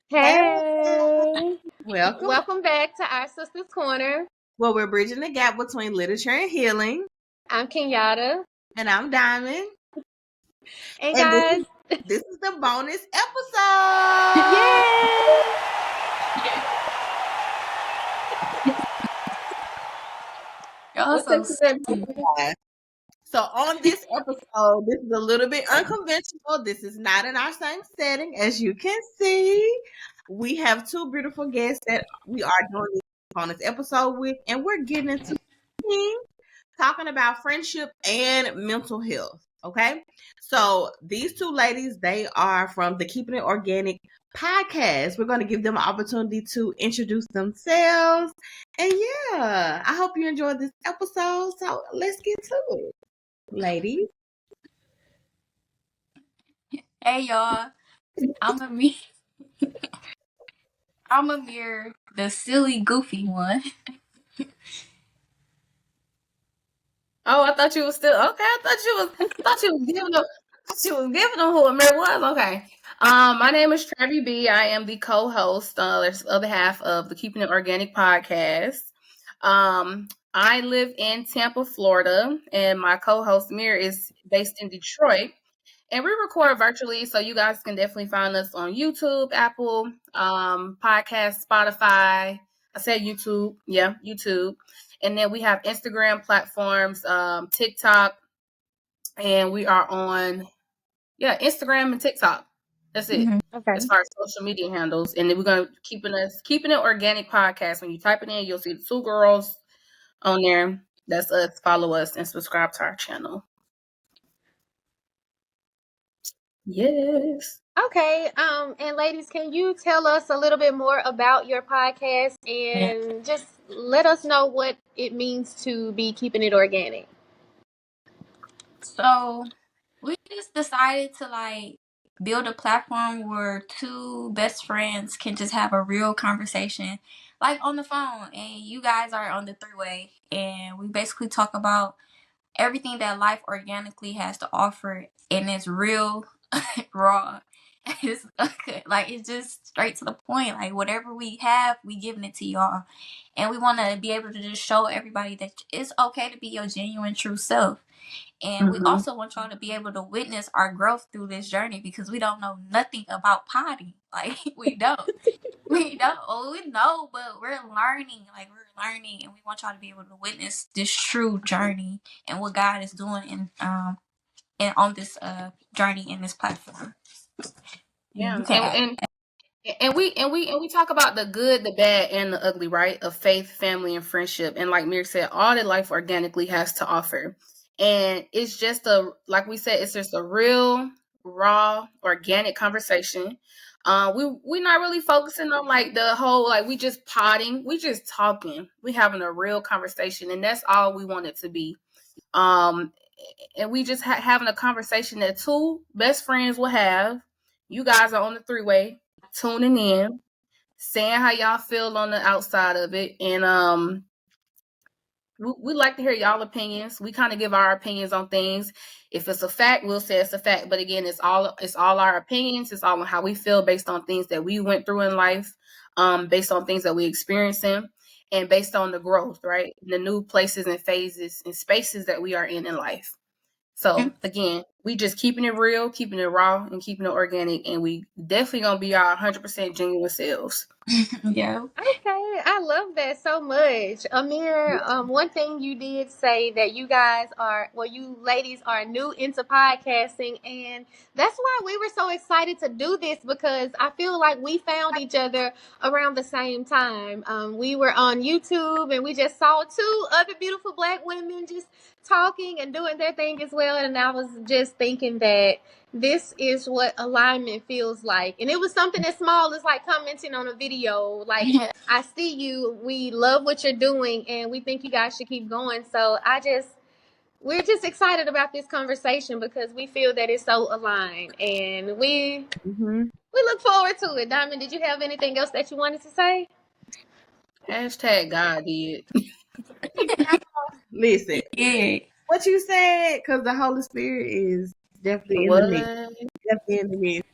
Hey, Welcome. welcome back to Our Sistas Corner. Well, we're bridging the gap between literature and healing. I'm Kenyatta. And I'm Diamond. And And guys, this is the bonus episode. yay! So on this episode, this is a little bit unconventional. This is not in our same setting. As you can see, we have two beautiful guests that we are doing this bonus episode with, and we're getting into talking about friendship and mental health. Okay. So these two ladies, they are from the Keepin It Organic Podcast. We're going to give them an opportunity to introduce themselves. And yeah, I hope you enjoyed this episode. So let's get to it. Ladies. Hey y'all, I'm Amyre, the silly, goofy one. Oh, I thought you was still okay. I thought you was giving them. She was giving them who Amyre was. Okay. My name is Travi B. I am the co-host, the other half of the Keepin It Organic Podcast. I live in Tampa, Florida, and my co-host Amyre is based in Detroit. And we record virtually, so you guys can definitely find us on YouTube, Apple, Podcast, Spotify. I said YouTube. Yeah, YouTube. And then we have Instagram platforms, TikTok, and we are on, Instagram and TikTok. That's it. Okay. As far as social media handles. And then we're going to Keepin It Organic Podcast. When you type it in, you'll see the two girls on there. That's us. Follow us and subscribe to our channel. Yes. Okay. And ladies, can you tell us a little bit more about your podcast and just let us know what it means to be keeping it organic? So we just decided to build a platform where two best friends can just have a real conversation, like on the phone, and you guys are on the three-way, and we basically talk about everything that life organically has to offer, and it's real, raw. It's it's just straight to the point. Like whatever we have, we giving it to y'all, and we want to be able to just show everybody that it's okay to be your genuine, true self. And we also want y'all to be able to witness our growth through this journey, because we don't know nothing about potty. Like we don't. We know, but we're learning. We're learning, and we want y'all to be able to witness this true journey and what God is doing and on this journey in this platform. Yeah, and we talk about the good, the bad, and the ugly, right? Of faith, family, and friendship. And like Amyre said, all that life organically has to offer. And it's just like we said, it's just a real, raw, organic conversation. We're not really focusing on the whole we just potting. We just talking. We having a real conversation, and that's all we want it to be. And we just having a conversation that two best friends will have. You guys are on the three-way, tuning in, saying how y'all feel on the outside of it, and we like to hear y'all opinions. We kind of give our opinions on things. If it's a fact, we'll say it's a fact. But again, it's all our opinions. It's all on how we feel based on things that we went through in life, based on things that we experiencing, and based on the growth, right? The new places and phases and spaces that we are in life. So again, we just keeping it real, keeping it raw, and keeping it organic, and we definitely gonna be our 100% genuine selves. Yeah. Okay, I love that so much. Amyre, one thing you did say that you ladies are new into podcasting, and that's why we were so excited to do this, because I feel like we found each other around the same time. We were on YouTube and we just saw two other beautiful Black women just talking and doing their thing as well, and I was just thinking that this is what alignment feels like. And it was something as small as commenting on a video. I see you, we love what you're doing, and we think you guys should keep going. So we're just excited about this conversation because we feel that it's so aligned, and we look forward to it. Diamond, did you have anything else that you wanted to say? Hashtag God did. Listen, Yeah. what you said, because the Holy Spirit is definitely in the mix. Definitely in the mix.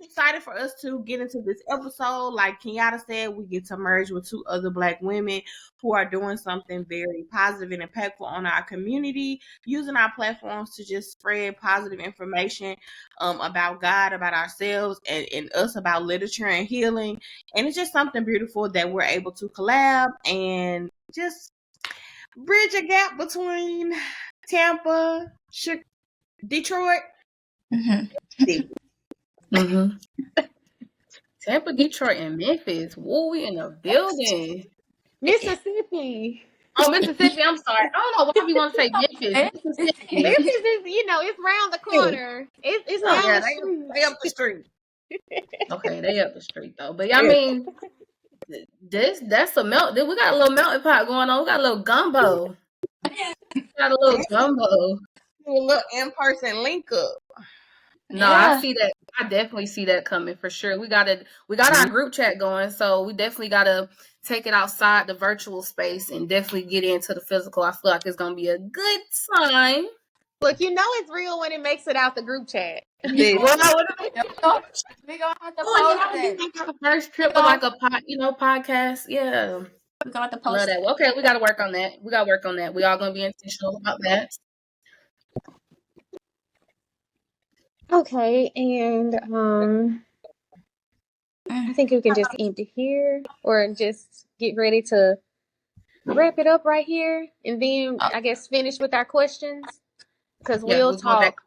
excited for us to get into this episode. Like Kenyatta said, we get to merge with 2 other Black women who are doing something very positive and impactful on our community, using our platforms to just spread positive information about God, about ourselves, and us, about literature and healing. And it's just something beautiful that we're able to collab and just bridge a gap between Tampa, Detroit. Tampa, Detroit, and Memphis. Woo, we in the building. Mississippi. Oh, Mississippi. I'm sorry. I don't know why we want to say Memphis. Mississippi. Memphis is, it's round the corner. It's down the street. They up the street. Okay, they up the street though. But I mean, that's a melt. We got a little melting pot going on. We got a little gumbo. A little in-person link up. No, yeah. I see that. I definitely see that coming for sure. We got our group chat going, so we definitely gotta take it outside the virtual space and definitely get into the physical. I feel like it's gonna be a good time. Look, it's real when it makes it out the group chat. We gonna have to post it. First trip of like a podcast. Yeah. We gonna have to post that. Okay, we gotta work on that. We all gonna be intentional about that. Okay, and I think we can just end it here, or just get ready to wrap it up right here, and then I guess finish with our questions, because we'll talk.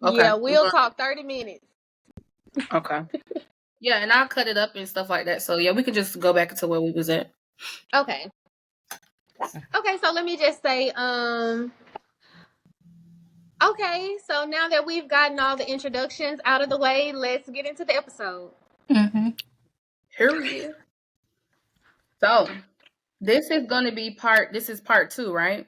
We'll talk 30 minutes. Okay. Yeah, and I'll cut it up and stuff like that. So yeah, we can just go back to where we was at. Okay. So let me just say, okay, so now that we've gotten all the introductions out of the way, let's get into the episode. Here we go. So, this is part 2, right?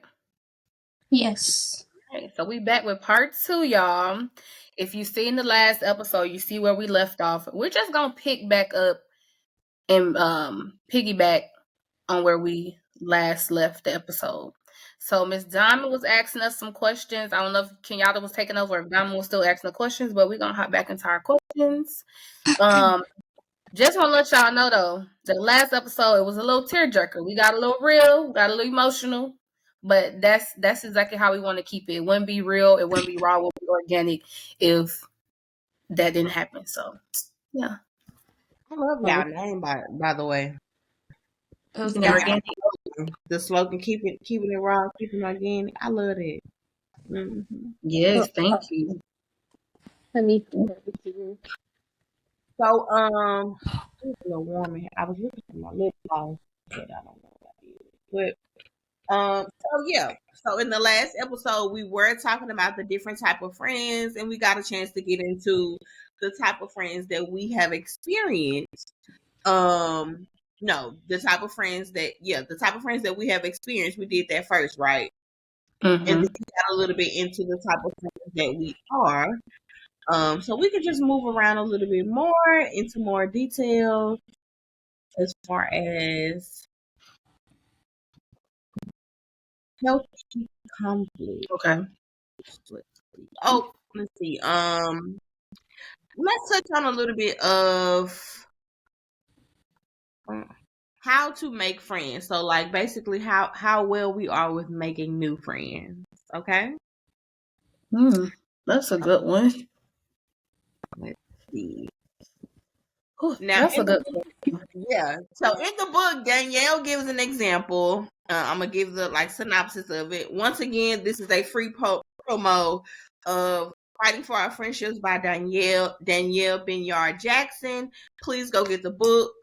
Yes. Okay, so we back with part 2, y'all. If you see in the last episode, you see where we left off. We're just going to pick back up and piggyback on where we last left the episode. So Miss Diamond was asking us some questions. I don't know if Kenyatta was taking over, if Diamond was still asking the questions, but we're going to hop back into our questions. Just want to let y'all know, though, the last episode, it was a little tearjerker. We got a little real, got a little emotional, but that's exactly how we want to keep it. It wouldn't be real, it wouldn't be raw, it wouldn't be organic if that didn't happen. So, yeah. I love y'all name, by the way. It was organic. The slogan, keeping it raw, keeping it organic. I love it. Mm-hmm. Yes, thank you. Let me. So, it's a little warm in here. I was looking for my lip gloss, but I don't know what I did. But, so yeah. So in the last episode, we were talking about the different type of friends, and we got a chance to get into the type of friends that we have experienced. The type of friends that we have experienced. We did that first, right? And then we got a little bit into the type of friends that we are. So we could just move around a little bit more into more detail as far as healthy conflict. Okay. Let's see. Let's touch on a little bit of how to make friends. So, like, basically how well we are with making new friends. Okay. That's a good one. Let's see. Now, that's a good one. Yeah. So in the book, Danielle gives an example. I'm gonna give the synopsis of it. Once again, this is a free promo of Fighting for Our Friendships by Danielle Bayard Jackson. Please go get the book.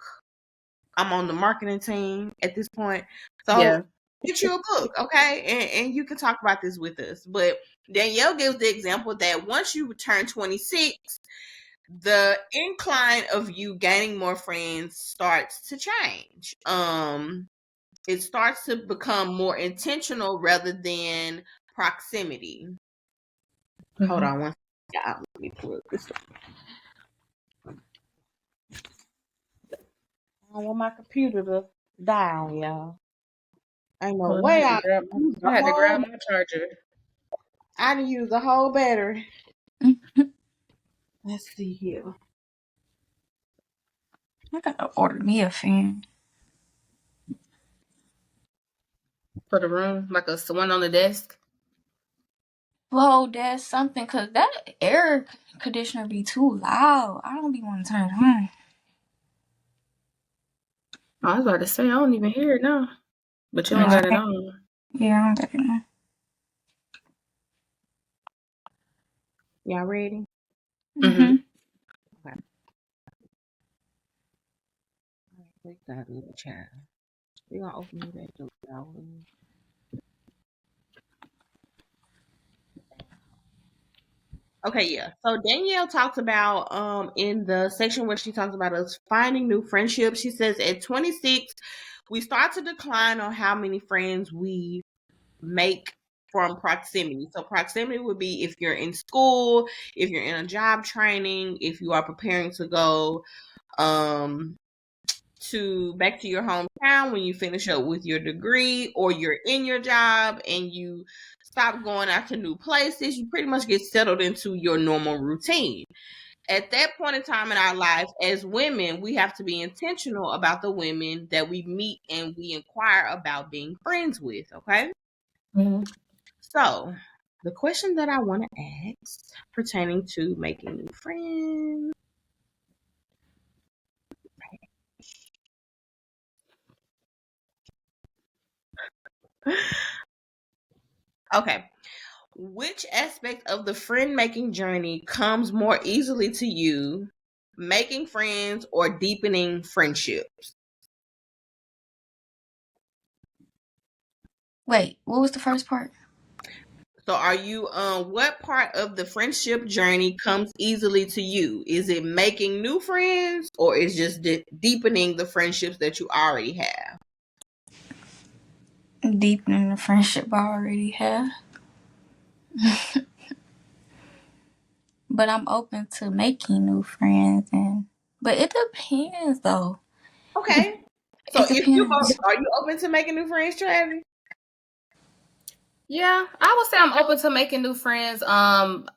I'm on the marketing team at this point. So get you a book, okay? And you can talk about this with us. But Danielle gives the example that once you turn 26, the incline of you gaining more friends starts to change. It starts to become more intentional rather than proximity. Hold on one second. Let me pull this up. I don't want my computer to die on y'all. Ain't no way I had to grab my charger. I didn't use the whole battery. Let's see here. I gotta order me a fan. For the room, like one on the desk. Whoa, that's something, cause that air conditioner be too loud. I don't be wanting to turn it on. I was about to say I don't even hear it now, but you don't got it on. Yeah, I don't got it on. Y'all ready? Mm-hmm. Okay. We got a little child. We're gonna open it back up. Okay, yeah. So Danielle talks about in the section where she talks about us finding new friendships. She says at 26, we start to decline on how many friends we make from proximity. So proximity would be if you're in school, if you're in a job training, if you are preparing to go to back to your hometown when you finish up with your degree, or you're in your job and you stop going out to new places, you pretty much get settled into your normal routine. At that point in time in our lives, as women, we have to be intentional about the women that we meet and we inquire about being friends with, okay? Mm-hmm. So, the question that I want to ask pertaining to making new friends. Okay. Which aspect of the friend making journey comes more easily to you, making friends or deepening friendships? Wait, what was the first part? So are you what part of the friendship journey comes easily to you? Is it making new friends, or is just deepening the friendships that you already have? Deepening the friendship I already have. But I'm open to making new friends, but it depends though. Okay. So It if you depends. are you open to making new friends, Travi? Yeah, I would say I'm open to making new friends. And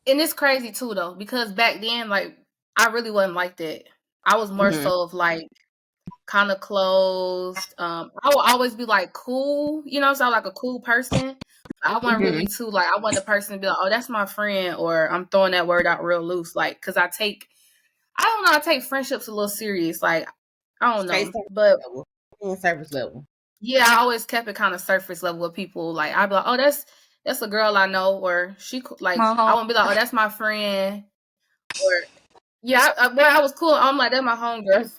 it's crazy too though, because back then, like, I really wasn't like that. I was more so of like kind of closed. I would always be like cool, you know, so like a cool person. I wasn't really too like, I wasn't the person to be like, oh, that's my friend, or I'm throwing that word out real loose, like, because I take friendships a little serious, like, I don't know, but surface level. Yeah, I always kept it kind of surface level with people. Like, I'd be like, oh, that's a girl I know, or she like, I won't be like, oh, that's my friend, or yeah, I was cool. I'm like, that's my homegirl,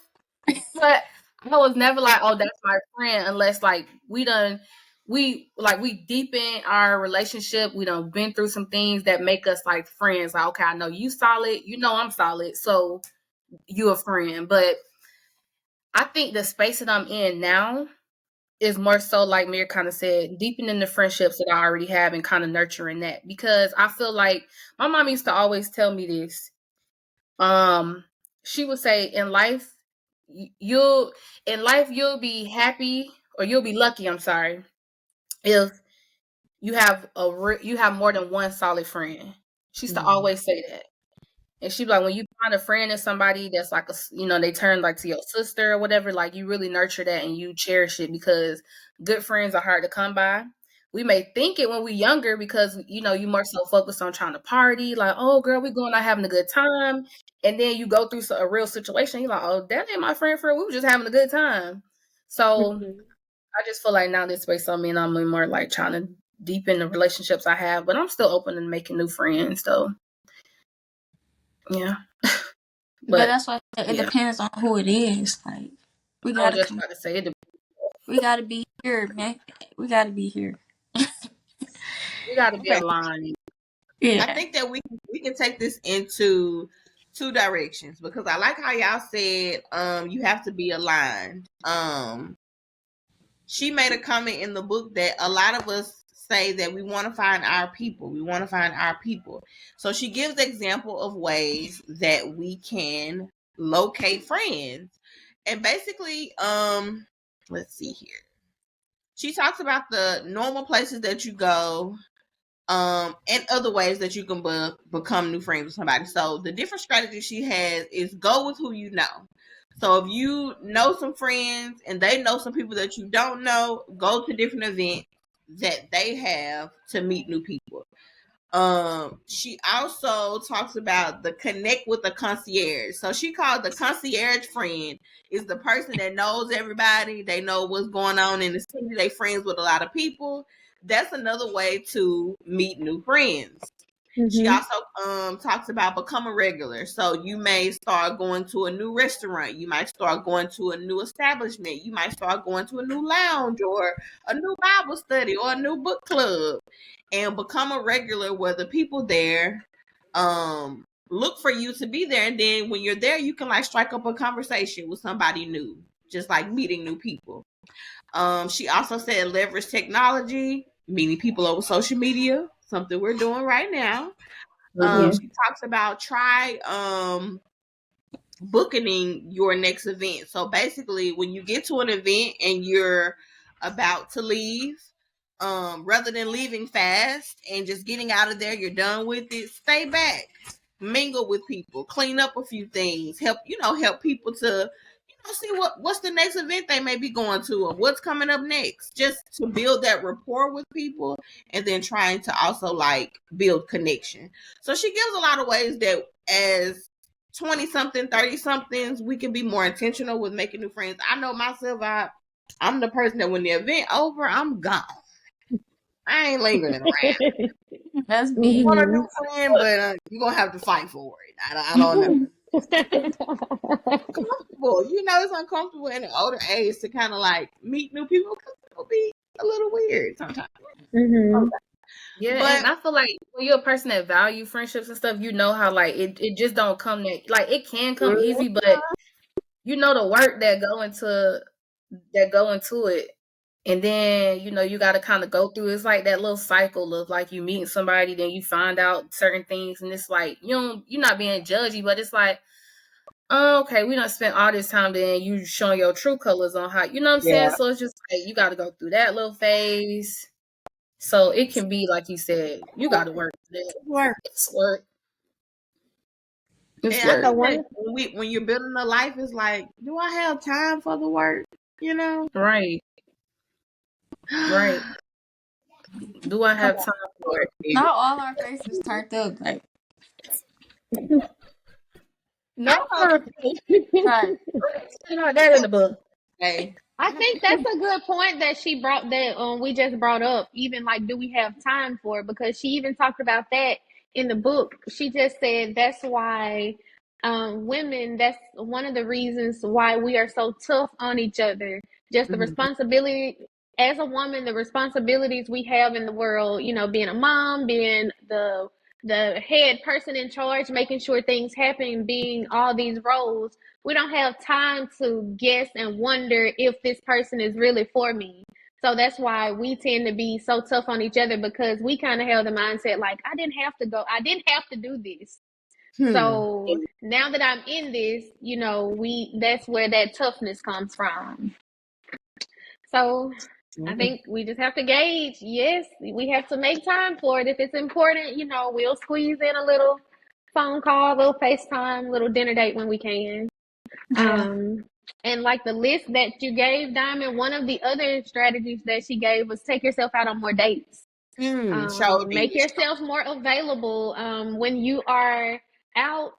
but I was never like, oh, that's my friend, unless like we deepen our relationship. We done been through some things that make us like friends. Like, okay, I know you solid, you know I'm solid, so you a friend. But I think the space that I'm in now is more so, like Amyre kind of said, deepening the friendships that I already have and kind of nurturing that. Because I feel like my mom used to always tell me this. She would say, in life you'll be happy, or you'll be lucky, I'm sorry, if you have more than one solid friend. She used to always say that. And she'd be like, when you find a friend and somebody that's like they turn like to your sister or whatever, like you really nurture that and you cherish it, because good friends are hard to come by. We may think it when we're younger because, you more so focused on trying to party, like, oh girl, we going out having a good time. And then you go through a real situation. You're like, oh, that ain't my friend. We were just having a good time. So I just feel like now this space I'm in, I'm more like trying to deepen the relationships I have, but I'm still open to making new friends though. Yeah. But that's why it depends on who it is. Like, we gotta be here, man. We gotta be here. We gotta be aligned. Yeah. I think that we can take this into two directions, because I like how y'all said you have to be aligned. She made a comment in the book that a lot of us say that we want to find our people. We want to find our people. So she gives example of ways that we can locate friends. And basically, let's see here. She talks about the normal places that you go, and other ways that you can become new friends with somebody. So the different strategies she has is go with who you know. So if you know some friends and they know some people that you don't know, go to different events that they have to meet new people. She also talks about the connect with the concierge. So she called the concierge friend is the person that knows everybody. They know what's going on in the city. They friends with a lot of people. That's another way to meet new friends. She also talks about become a regular. So you may start going to a new restaurant. You might start going to a new establishment. You might start going to a new lounge or a new Bible study or a new book club, and become a regular where the people there look for you to be there. And then when you're there, you can like strike up a conversation with somebody new, just like meeting new people. She also said leverage technology, meeting people over social media, something we're doing right now. She talks about try booking your next event. So basically, when you get to an event and you're about to leave, rather than leaving fast and just getting out of there, you're done with it, stay back, mingle with people, clean up a few things, help people to see what's the next event they may be going to or what's coming up next, just to build that rapport with people, and then trying to also like build connection. So she gives a lot of ways that as 20-something, 30-somethings, we can be more intentional with making new friends. I know myself, I'm the person that when the event over, I'm gone. I ain't lingering around. That's me. I want a new friend, but you're going to have to fight for it. I don't know. Comfortable. It's uncomfortable in an older age to kind of like meet new people because it'll be a little weird sometimes. Yeah, and I feel like when you're a person that value friendships and stuff, you know how like it just don't come that like it can come easy, but you know the work that go into it. And then, you got to kind of go through. It's like that little cycle of like you meeting somebody, then you find out certain things. And it's like, you're not being judgy, but it's like, oh, okay, we done spent all this time, then you showing your true colors on how, you know what I'm saying? So it's just like, you got to go through that little phase. So it can be, like you said, you got to work. It's work. It's work. I think when you're building a life, it's like, do I have time for the work? Right. Right. Do I have time for it? Not all our faces turned up. Like, no. Right. That in the book. Hey. I think that's a good point that she brought that we just brought up. Even like, do we have time for it? Because she even talked about that in the book. She just said that's why women, that's one of the reasons why we are so tough on each other. Just the responsibility as a woman, the responsibilities we have in the world, being a mom, being the head person in charge, making sure things happen, being all these roles. We don't have time to guess and wonder if this person is really for me. So that's why we tend to be so tough on each other, because we kind of have the mindset like, I didn't have to go. I didn't have to do this. So now that I'm in this, that's where that toughness comes from. So I think we just have to gauge. Yes, we have to make time for it. If it's important, we'll squeeze in a little phone call, a little FaceTime, little dinner date when we can. And like the list that you gave, Diamond, one of the other strategies that she gave was take yourself out on more dates. Make yourself more available when you are out,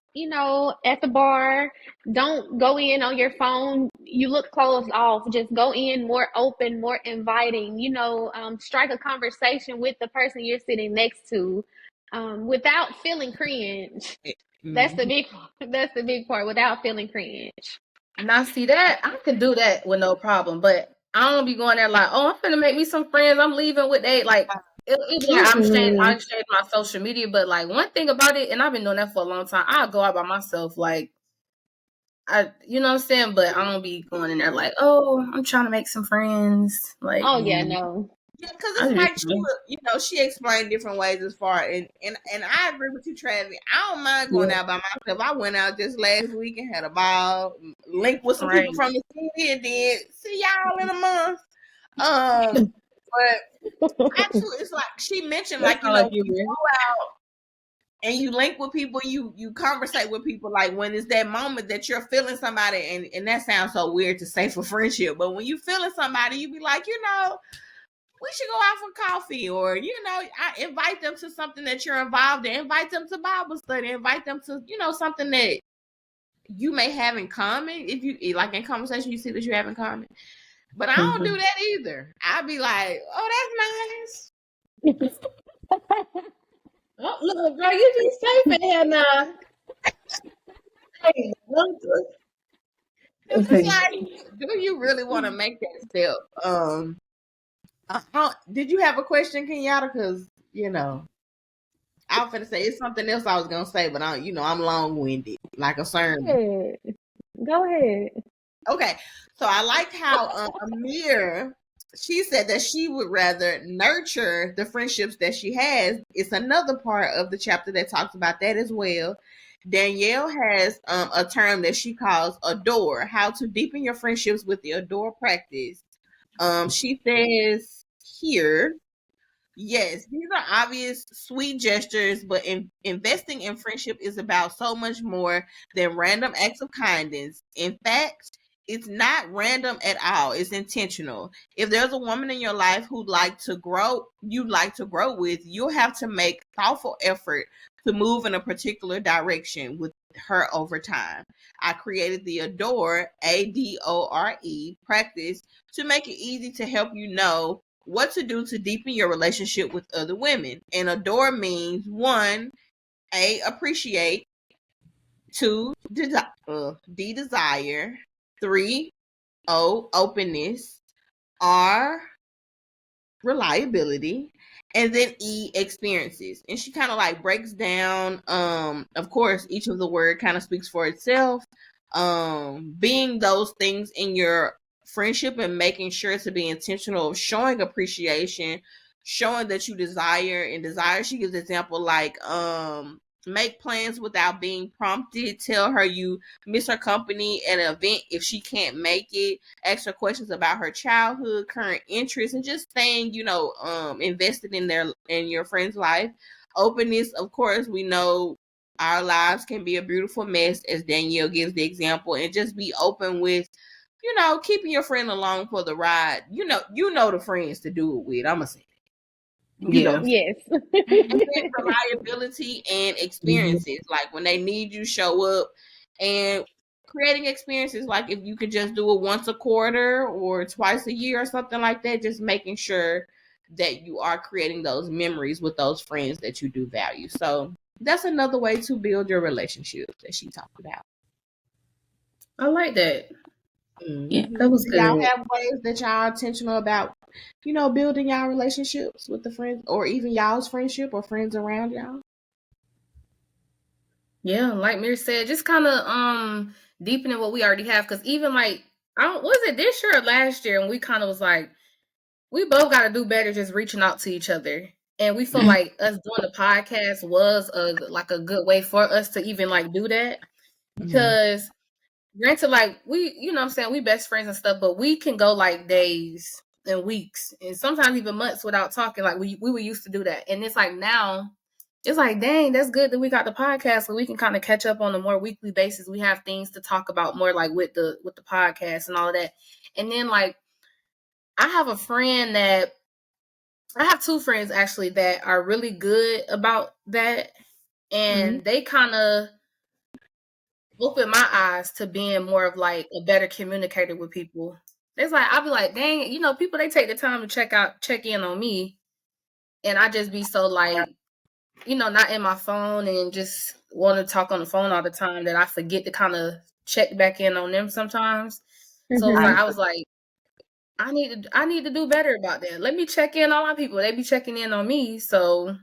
at the bar. Don't go in on your phone. You look closed off. Just go in more open, more inviting, strike a conversation with the person you're sitting next to without feeling cringe. That's the big part, without feeling cringe. Now, see that I can do that with no problem, but I don't be going there like, oh, I'm finna make me some friends. I'm leaving with they like. I'm changing my social media, but like one thing about it, and I've been doing that for a long time. I'll go out by myself, like you know what I'm saying, but I don't be going in there like, oh, I'm trying to make some friends. Like, oh yeah, no. Yeah, because it's like she explained different ways as far and I agree with you, Travi. I don't mind going out by myself. I went out just last week and had a ball, linked with some people from the city, and then see y'all in a month. But actually, it's like she mentioned, like, you know, when you go out and you link with people, you conversate with people, like when it's that moment that you're feeling somebody, and that sounds so weird to say for friendship, but when you feeling somebody, you be like, you know, we should go out for coffee, or, you know, I invite them to something that you're involved in, invite them to Bible study, invite them to, you know, something that you may have in common. If you like in conversation, you see that you have in common. But I don't do that either. I'd be like, oh, that's nice. Oh, look, girl, you be safe in here now. Hey, It's like, do you really want to make that step? Did you have a question, Kenyatta? Because, you know, I was going to say, it's something else I was going to say, but I'm long-winded, like a sermon. Go ahead. Okay, so I like how Amyre, she said that she would rather nurture the friendships that she has. It's another part of the chapter that talks about that as well. Danielle has a term that she calls adore, how to deepen your friendships with the adore practice. She says here, yes, these are obvious, sweet gestures, but investing in friendship is about so much more than random acts of kindness. In fact, it's not random at all. It's intentional. If there's a woman in your life you'd like to grow with, you'll have to make thoughtful effort to move in a particular direction with her over time. I created the Adore, ADORE practice to make it easy to help you know what to do to deepen your relationship with other women. And adore means 1, appreciate, 2, desire, 3, openness, R, reliability, and then E, experiences. And she kind of like breaks down, of course, each of the word kind of speaks for itself. Being those things in your friendship and making sure to be intentional of showing appreciation, showing that you desire. She gives example like make plans without being prompted, tell her you miss her company at an event if she can't make it, ask her questions about her childhood, current interests, and just staying, invested in your friend's life. Openness, of course, we know our lives can be a beautiful mess, as Danielle gives the example, and just be open with, keeping your friend along for the ride. You know the friends to do it with. I'm gonna say that. Yes. And then reliability and experiences, like when they need you, show up, and creating experiences, like if you could just do it once a quarter or twice a year or something like that, just making sure that you are creating those memories with those friends that you do value. So that's another way to build your relationship that she talked about. I like that. Yeah, that was good. Y'all have ways that y'all are intentional about, building y'all relationships with the friends, or even y'all's friendship or friends around y'all? Yeah, like Amyre said, just kind of deepening what we already have. Because even like, was it this year or last year? And we kind of was like, we both got to do better just reaching out to each other. And we feel like us doing the podcast was a good way for us to even like do that. Because granted, like we, what I'm saying, we best friends and stuff, but we can go like days and weeks and sometimes even months without talking. Like we were used to do that. And it's like now, it's like, dang, that's good that we got the podcast so we can kind of catch up on a more weekly basis. We have things to talk about more like with the podcast and all of that. And then like I have two friends actually that are really good about that. And they kind of opened my eyes to being more of like a better communicator with people. It's like, I'll be like, dang, people, they take the time to check in on me. And I just be so like, not in my phone and just want to talk on the phone all the time that I forget to kind of check back in on them sometimes. So I was like, I need to do better about that. Let me check in on my people. They be checking in on me. So,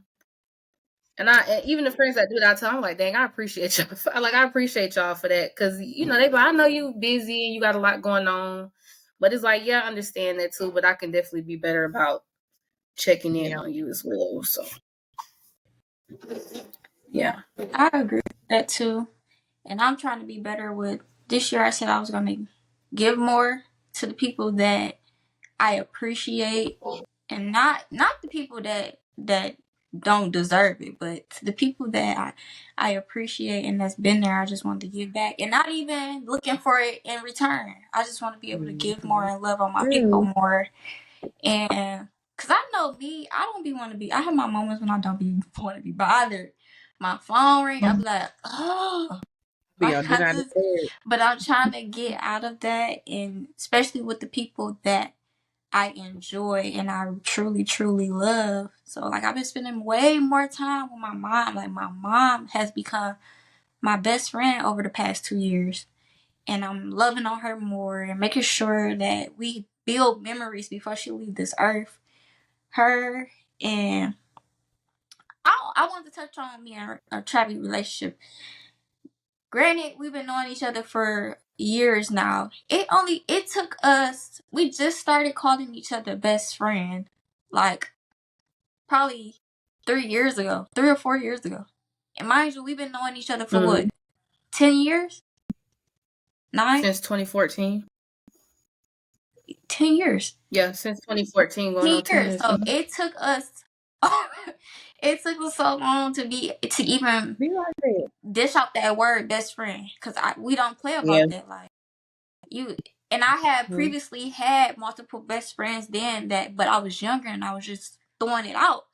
and even the friends that do that, I'm like, dang, I appreciate y'all. I appreciate y'all for that. Cause they be, I know you busy and you got a lot going on, but it's like, yeah, I understand that too, but I can definitely be better about checking in on you as well. So yeah, I agree with that too. And I'm trying to be better with this year. I said I was going to give more to the people that I appreciate and not the people that don't deserve it, but the people that I appreciate and that's been there. I just want to give back, and not even looking for it in return. I just want to be able to give more and love on my people more. And cause I know me, I don't be want to be. I have my moments when I don't be want to be bothered. My phone ring, I'm like, oh. But I'm trying to get out of that, and especially with the people that I enjoy and I truly, truly love. So, like, I've been spending way more time with my mom. Like, my mom has become my best friend over the past 2 years. And I'm loving on her more and making sure that we build memories before she leaves this earth. Her and I want to touch on me and our Travi relationship. Granted, we've been knowing each other for years now. It took us, we just started calling each other best friend, like, probably 3 years ago, 3 or 4 years ago. And mind you, we've been knowing each other for what, 10 years? 9? Since 2014. 10 years. Yeah, since 2014, going on 10 years. So it took us so long to even dish out that word best friend, because we don't play about that. Like, you and I had previously had multiple best friends then, but I was younger and I was just throwing it out.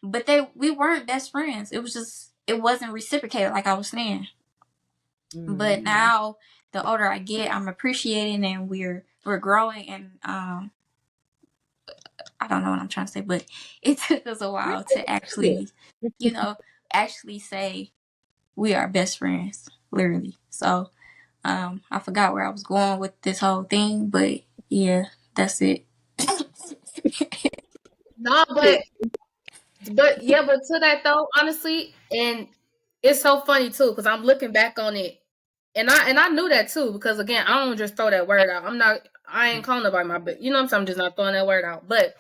But we weren't best friends. It was just, it wasn't reciprocated, like I was saying. But now, the older I get, I'm appreciating, and we're growing, and I don't know what I'm trying to say, but it took us a while to actually, actually say we are best friends, literally. So, I forgot where I was going with this whole thing, but yeah, that's it. No, but to that though, honestly, and it's so funny too, because I'm looking back on it, and I knew that too, because again, I don't just throw that word out. I ain't calling nobody my, but you know what I'm saying, I'm just not throwing that word out. But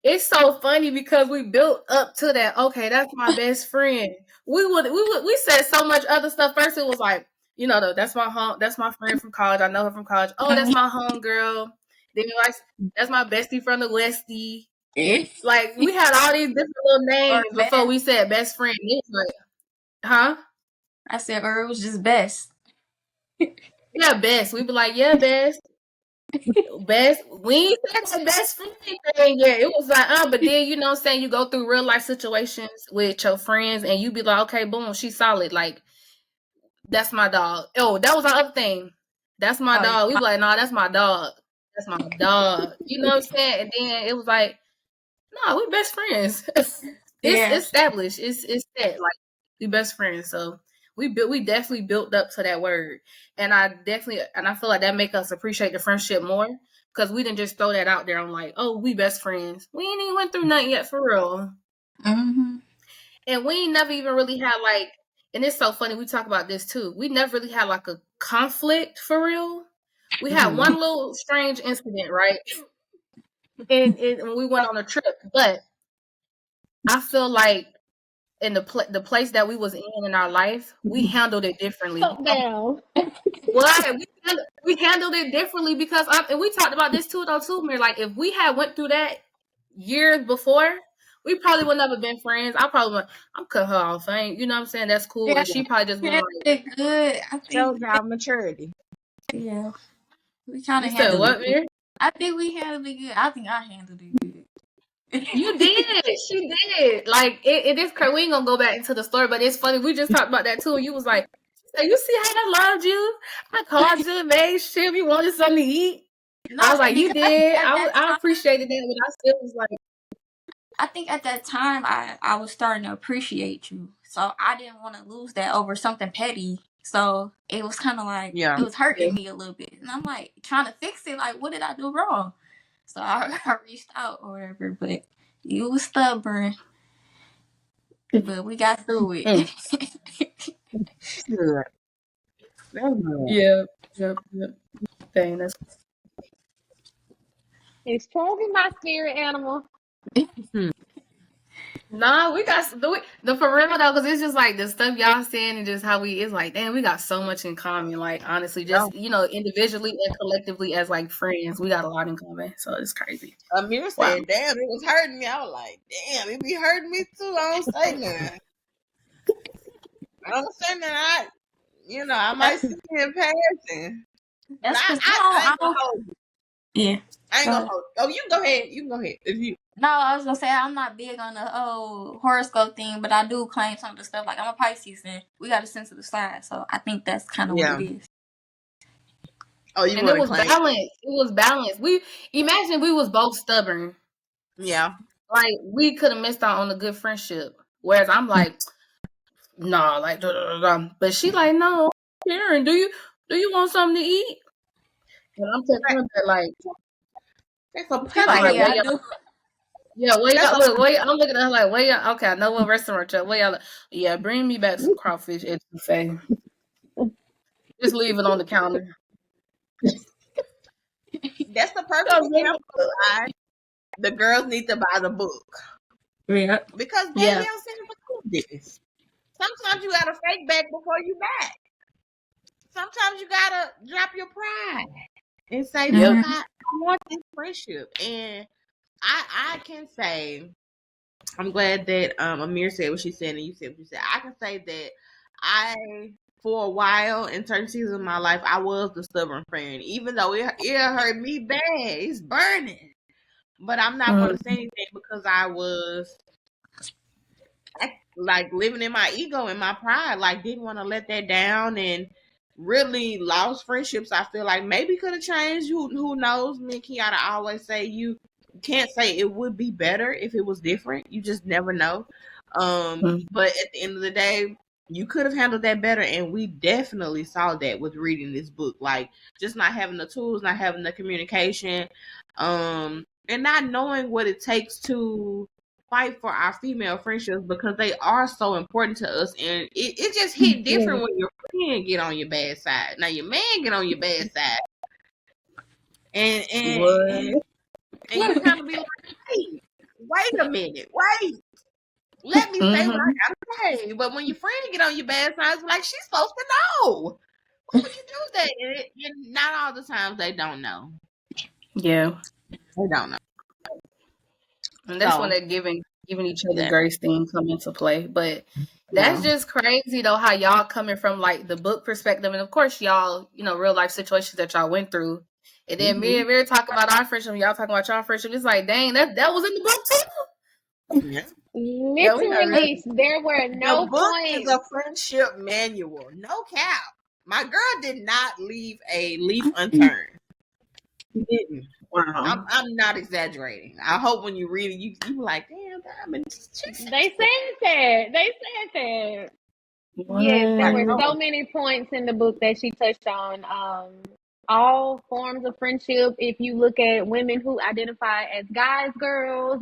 it's so funny because we built up to that. Okay, that's my best friend. We said so much other stuff. First, it was like, that's my friend from college. I know her from college. Oh, that's my home girl. Then like, that's my bestie from the Westie. Like, we had all these different little names before we said best friend. It was like, huh? I said, or it was just best. Yeah, best. We be like, yeah, best. Best. We ain't said that best friend thing yet. It was like, but then, you know what I'm saying, you go through real life situations with your friends and you be like, okay, boom, she's solid. Like, that's my dog. Oh, that was our other thing. That's my dog. We be like, nah, that's my dog. That's my dog. You know what I'm saying? And then it was like, no, we're best friends. It's established. It's set. Like, we best friends. So we definitely built up to that word, and I feel like that make us appreciate the friendship more, because we didn't just throw that out there on like, oh, we best friends. We ain't even went through nothing yet, for real. And we ain't never even really had like, and it's so funny, we talk about this too. We never really had like a conflict for real. We had one little strange incident, right? And when we went on a trip, but I feel like in the place that we was in our life, we handled it differently. What? We handled it differently because and we talked about this too, though, too, Amyre. Like, if we had went through that years before, we probably would never been friends. I'm cut her off. You know what I'm saying? That's cool. Yeah, and she probably just been like, good. I think shows our maturity. Yeah, we kind of handled it. Amyre? I think we handled it good. I think I handled it good. You did. She did. Like, it is crazy. We ain't gonna go back into the story, but it's funny. We just talked about that too. You was like, you see how I loved you? I called you and made sure you wanted something to eat. No, I was like, you did. I appreciated that, but I still was like, I think at that time I was starting to appreciate you, so I didn't want to lose that over something petty. So it was kind of like, it was hurting me a little bit, and I'm like trying to fix it. Like, what did I do wrong? So I reached out or whatever, but you was stubborn. But we got through it. Good. Yeah. Dang, that's. It's probably my spirit animal. Nah, we got the for real though, because it's just like the stuff y'all saying and just how it's like, damn, we got so much in common. Like honestly, just individually and collectively as like friends, we got a lot in common. So it's crazy. Amyre said, "Damn, it was hurting me." I was like, "Damn, it be hurting me too." I don't say nothing. I don't say nothing. I might see you in passing. That's because I ain't gonna hold you. Yeah. I ain't gonna hold you. Oh, you can go ahead. You can go ahead. If you. No, I was gonna say I'm not big on the horoscope thing, but I do claim some of the stuff. Like I'm a Pisces, and we got a sensitive side, so I think that's kind of what it is. Oh, and it was balanced. It was balanced. We imagine we was both stubborn. Yeah, like we could have missed out on a good friendship. Whereas I'm like, nah, like, but she like, no, Karen, do you want something to eat? And I'm telling her that like, I do. Yeah, wait, I'm looking at her like, wait, okay, I know what restaurant you're. Wait, yeah, bring me back some crawfish at the buffet. Just leave it on the counter. That's the perfect example. The girls need to buy the book. Yeah. Because Danielle said this. Sometimes you gotta fake back before you back. Sometimes you gotta drop your pride and say, I want this friendship. And I can say, I'm glad that Amyre said what she said and you said what you said. I can say that for a while in certain seasons of my life, I was the stubborn friend. Even though it hurt me bad. It's burning. But I'm not going to say anything because I was like living in my ego and my pride. Like didn't want to let that down and really lost friendships. I feel like maybe could have changed. Who knows? Me and Kenyatta always say you can't say it would be better if it was different. You just never know. But at the end of the day, you could have handled that better, and we definitely saw that with reading this book. Like just not having the tools, not having the communication, and not knowing what it takes to fight for our female friendships because they are so important to us, and it just hit different when your friend get on your bad side. Now your man get on your bad side, and you kind of be like, hey, wait a minute, let me say what I gotta say. But when your friend get on your bad side, it's like she's supposed to know. Why would you do that? And not all the times they don't know. Yeah, they don't know. And that's when they're giving each other grace thing come into play. But that's just crazy though, how y'all coming from like the book perspective, and of course y'all, real life situations that y'all went through. And then me and Amyre talking about our friendship, y'all talking about y'all friendship. It's like, dang, that was in the book too. Yeah. Literally, there were no the book points. Is a friendship manual. No cap. My girl did not leave a leaf unturned. She didn't. Wow. I'm not exaggerating. I hope when you read it, you like, damn, Diamond. They said that. What? Yes, there were so many points in the book that she touched on. All forms of friendship. If you look at women who identify as guys, girls,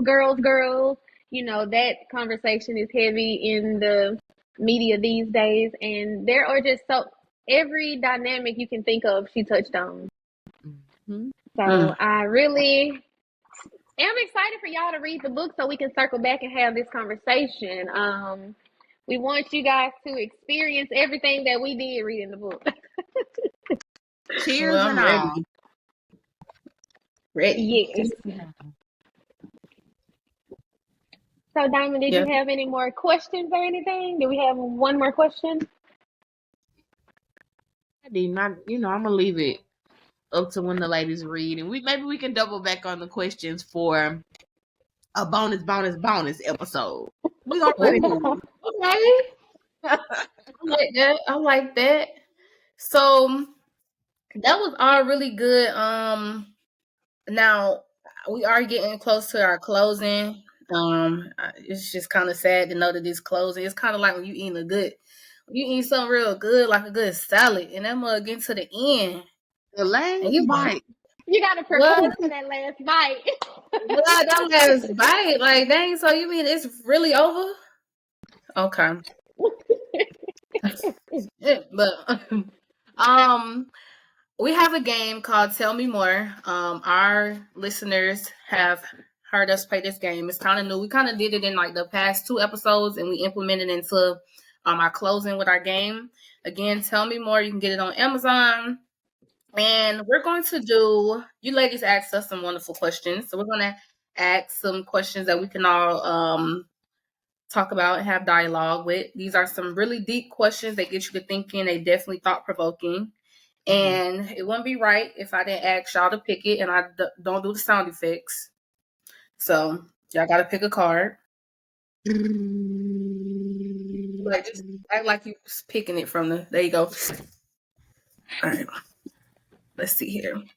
that conversation is heavy in the media these days. And there are just every dynamic you can think of, she touched on. So I really am excited for y'all to read the book so we can circle back and have this conversation. We want you guys to experience everything that we did reading the book. Cheers and all. Ready. Yes. So, Diamond, did you have any more questions or anything? Do we have one more question? I did not. I'm gonna leave it up to when the ladies read, and maybe we can double back on the questions for a bonus episode. We gonna let it go. Okay. I like that. So that was all really good. Now we are getting close to our closing. It's just kind of sad to know that it's closing. It's kind of like when you eat something real good, like a good salad, and that mug get to the end. The last bite. You gotta prepare for that last bite. That last bite, like dang. So you mean it's really over? Okay. But we have a game called Tell Me More. Our listeners have heard us play this game. It's kind of new. We kind of did it in like the past 2 episodes, and we implemented it into our closing with our game. Again, Tell Me More. You can get it on Amazon. And we're going to do, you ladies asked us some wonderful questions. So we're going to ask some questions that we can all talk about and have dialogue with. These are some really deep questions that get you to thinking. They definitely thought-provoking. And it wouldn't be right if I didn't ask y'all to pick it and I don't do the sound effects. So y'all got to pick a card. Like, just act like you picking it from there you go. All right. Let's see here. And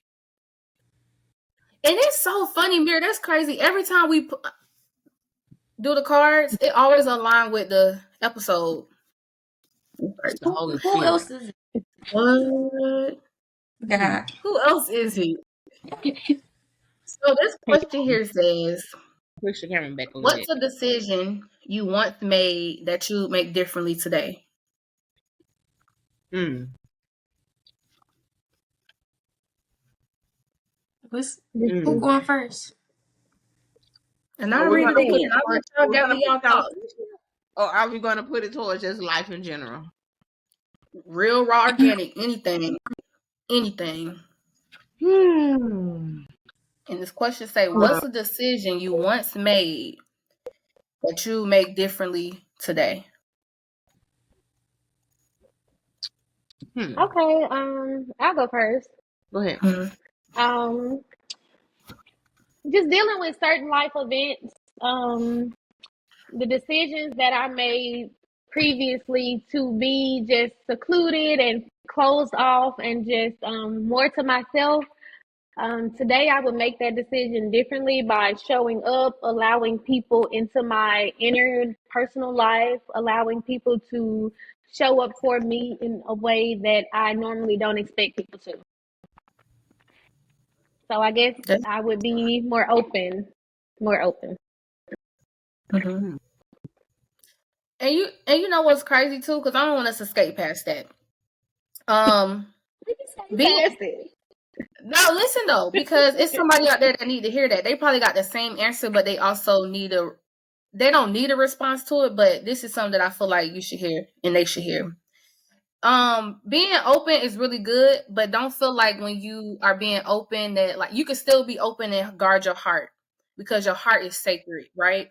it's so funny, Amyre. That's crazy. Every time we do the cards, it always align with the episode. Who else is it? What? God. Who else is he? So this question here says, push the camera back a little what's a decision you once made that you would make differently today? Who's going first? And I read it again. Y'all thoughts. Or are we going to put it towards just life in general? Real, raw, organic, anything. And this question say, what's a decision you once made that you make differently today? Okay, I'll go first. Go ahead. Just dealing with certain life events, the decisions that I made previously to be just secluded and closed off and just more to myself. Today I would make that decision differently by showing up, allowing people into my inner personal life, allowing people to show up for me in a way that I normally don't expect people to. So I guess I would be more open. Mm-hmm. And you know what's crazy too, because I don't want us to skate past that. No, listen though, because it's somebody out there that need to hear that. They probably got the same answer, but they also they don't need a response to it, but this is something that I feel like you should hear and they should hear. Being open is really good, but don't feel like when you are being open that like you can still be open and guard your heart because your heart is sacred, right?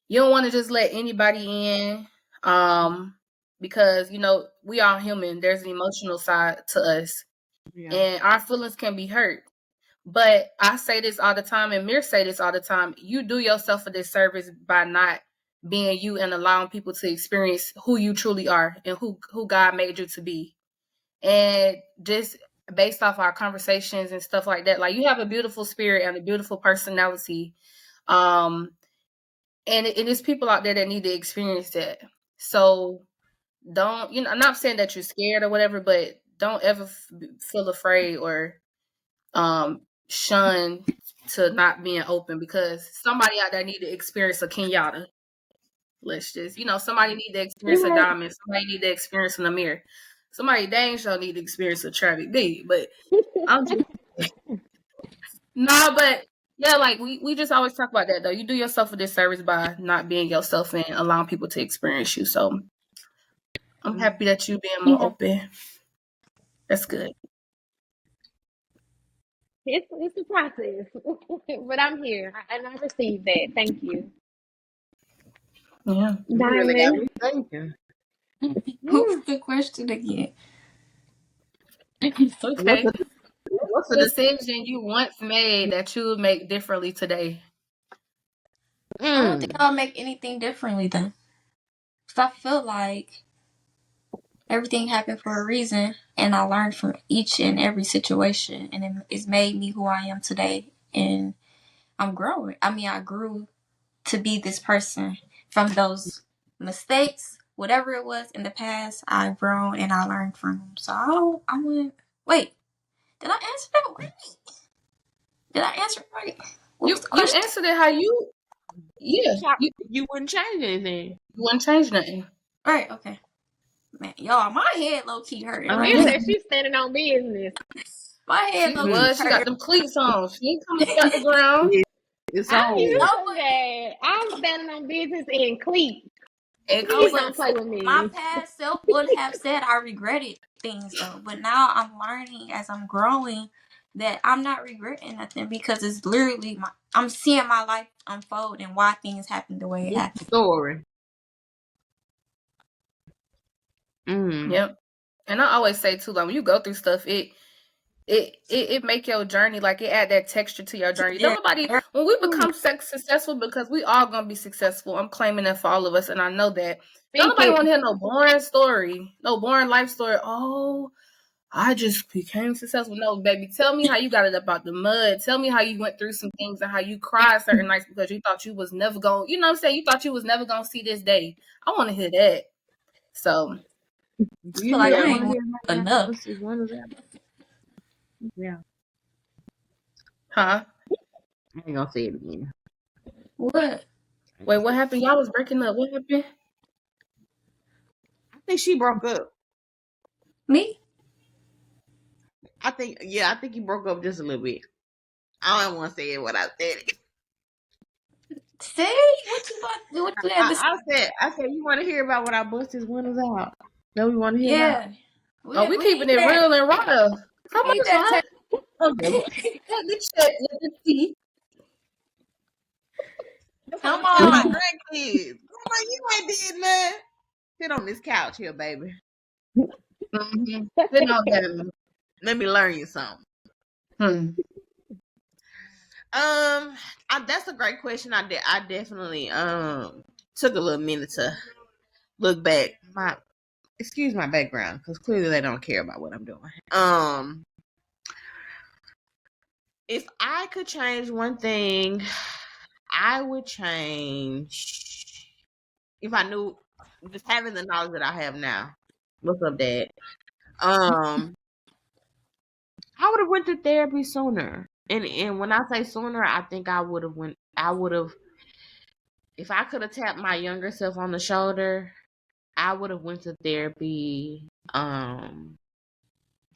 You don't want to just let anybody in, because we are human. There's an emotional side to us, and our feelings can be hurt. But I say this all the time, and Amyre say this all the time. You do yourself a disservice by not being you and allowing people to experience who you truly are and who God made you to be. And just based off our conversations and stuff like that, like you have a beautiful spirit and a beautiful personality. And it's people out there that need to experience that. So don't, I'm not saying that you're scared or whatever, but don't ever feel afraid or shun to not being open, because somebody out there need to experience a Kenyatta. Let's just, somebody need to experience a Diamond. Somebody need to experience an Amyre. Somebody dang sure need to experience a Travi B. But I'm just but yeah, like we just always talk about that though. You do yourself a disservice by not being yourself and allowing people to experience you. So I'm happy that you being more open. That's good. It's a process, but I'm here and I received that. Thank you. Yeah. Diamond. Thank you. What's the question again? Okay. What's the decision you once made that you would make differently today? I don't think I'll make anything differently then. Because I feel like everything happened for a reason, and I learned from each and every situation, and it's made me who I am today, and I'm growing. I mean, I grew to be this person from those mistakes, whatever it was in the past. I've grown and I learned from them. So I went, wait, did I answer that right? Did I answer it right? You answered it how you, you wouldn't change anything. You wouldn't change nothing. Right, okay. Man, y'all, my head low-key hurting. Amyre said she's standing on business. My head low-key hurting. She got them cleats on. She ain't coming out the ground. It's I over. used to that. I'm standing on business in cleats. And Please don't play with me. My past self would have said I regretted things though, but now I'm learning as I'm growing that I'm not regretting nothing because it's literally I'm seeing my life unfold and why things happen the way it happened. Story. Yep. And I always say too, like when you go through stuff, it make your journey, like it add that texture to your journey. Yeah. Nobody, when we become successful, because we all gonna be successful. I'm claiming that for all of us, and I know that. Nobody want to hear no boring story, no boring life story. Oh, I just became successful. No, baby, tell me how you got it up out the mud. Tell me how you went through some things and how you cried certain nights because you thought you was never going. You know what I'm saying? You thought you was never gonna see this day. I want to hear that. So. Do you like I ain't hear enough. Yeah. Huh? I ain't gonna say it again. What? Wait, what happened? Y'all was breaking up. What happened? I think she broke up. Me? I think you broke up just a little bit. I don't want to say it what I said. Say what you about? What you had to say? I said you want to hear about what I bust his windows out. No, we want to hear about. Oh, we keeping it real and raw. Come on, that Okay. Let me check. Let me see. Come on. My on. grandkids. Grandma, you ain't did nothing. Sit on this couch here, baby. Mm-hmm. Sit on that. Let me learn you something. That's a great question. I definitely took a little minute to look back. Excuse my background because clearly they don't care about what I'm doing. If I could change one thing, I would change if I knew, just having the knowledge that I have now. What's up, Dad? I would have went to therapy sooner. And when I say sooner, I think I would have if I could have tapped my younger self on the shoulder, I would have went to therapy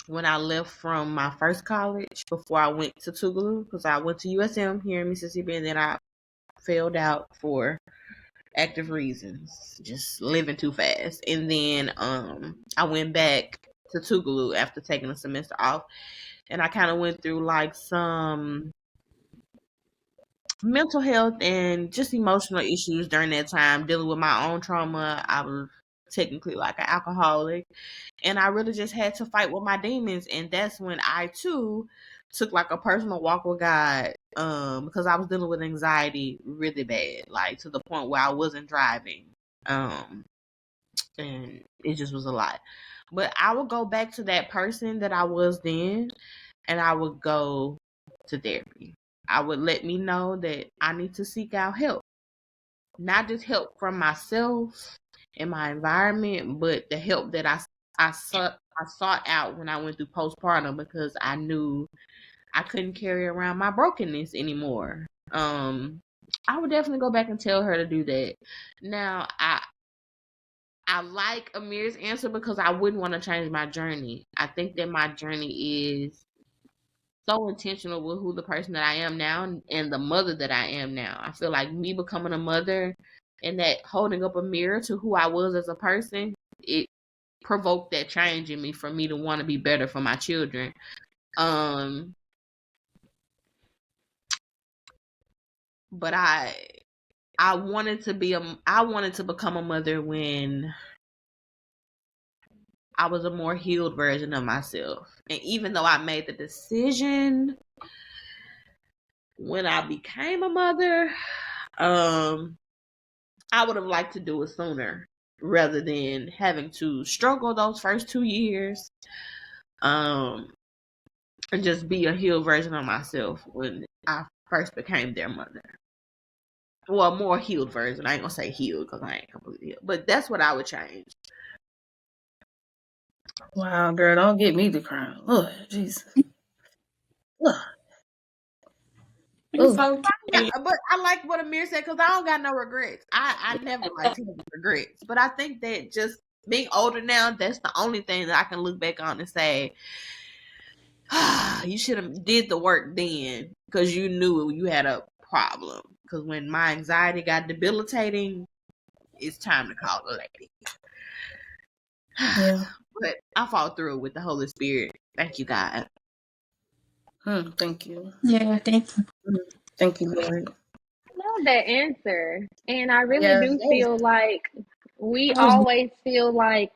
when I left from my first college before I went to Tougaloo, because I went to USM here in Mississippi and then I failed out for active reasons, just living too fast. And then I went back to Tougaloo after taking a semester off, and I kind of went through like some mental health and just emotional issues during that time, dealing with my own trauma. I was technically like an alcoholic, and I really just had to fight with my demons. And that's when I too took like a personal walk with God, because I was dealing with anxiety really bad, like to the point where I wasn't driving, and it just was a lot. But I would go back to that person that I was then, and I would go to therapy. I would let me know that I need to seek out help, not just help from myself and my environment, but the help that I sought out when I went through postpartum, because I knew I couldn't carry around my brokenness anymore. I would definitely go back and tell her to do that. Now, I like Amyre's answer because I wouldn't want to change my journey. I think that my journey is so intentional with who the person that I am now and the mother that I am now. I feel like me becoming a mother and that holding up a mirror to who I was as a person, it provoked that change in me for me to want to be better for my children. But I wanted to become a mother when I was a more healed version of myself. And even though I made the decision when I became a mother, I would have liked to do it sooner rather than having to struggle those first 2 years, and just be a healed version of myself when I first became their mother. Well, a more healed version. I ain't gonna say healed because I ain't completely healed, but that's what I would change. Wow, girl, don't get me to cry. Oh, Jesus. But I like what Amyre said because I don't got no regrets. I never liked having regrets. But I think that just being older now, that's the only thing that I can look back on and say, you should have did the work then because you knew you had a problem. Because when my anxiety got debilitating, it's time to call a lady. Yeah. But I fought through it with the Holy Spirit. Thank you, God. Thank you. Yeah, thank you. Thank you, Lord. I love that answer. And I really do feel like we always feel like,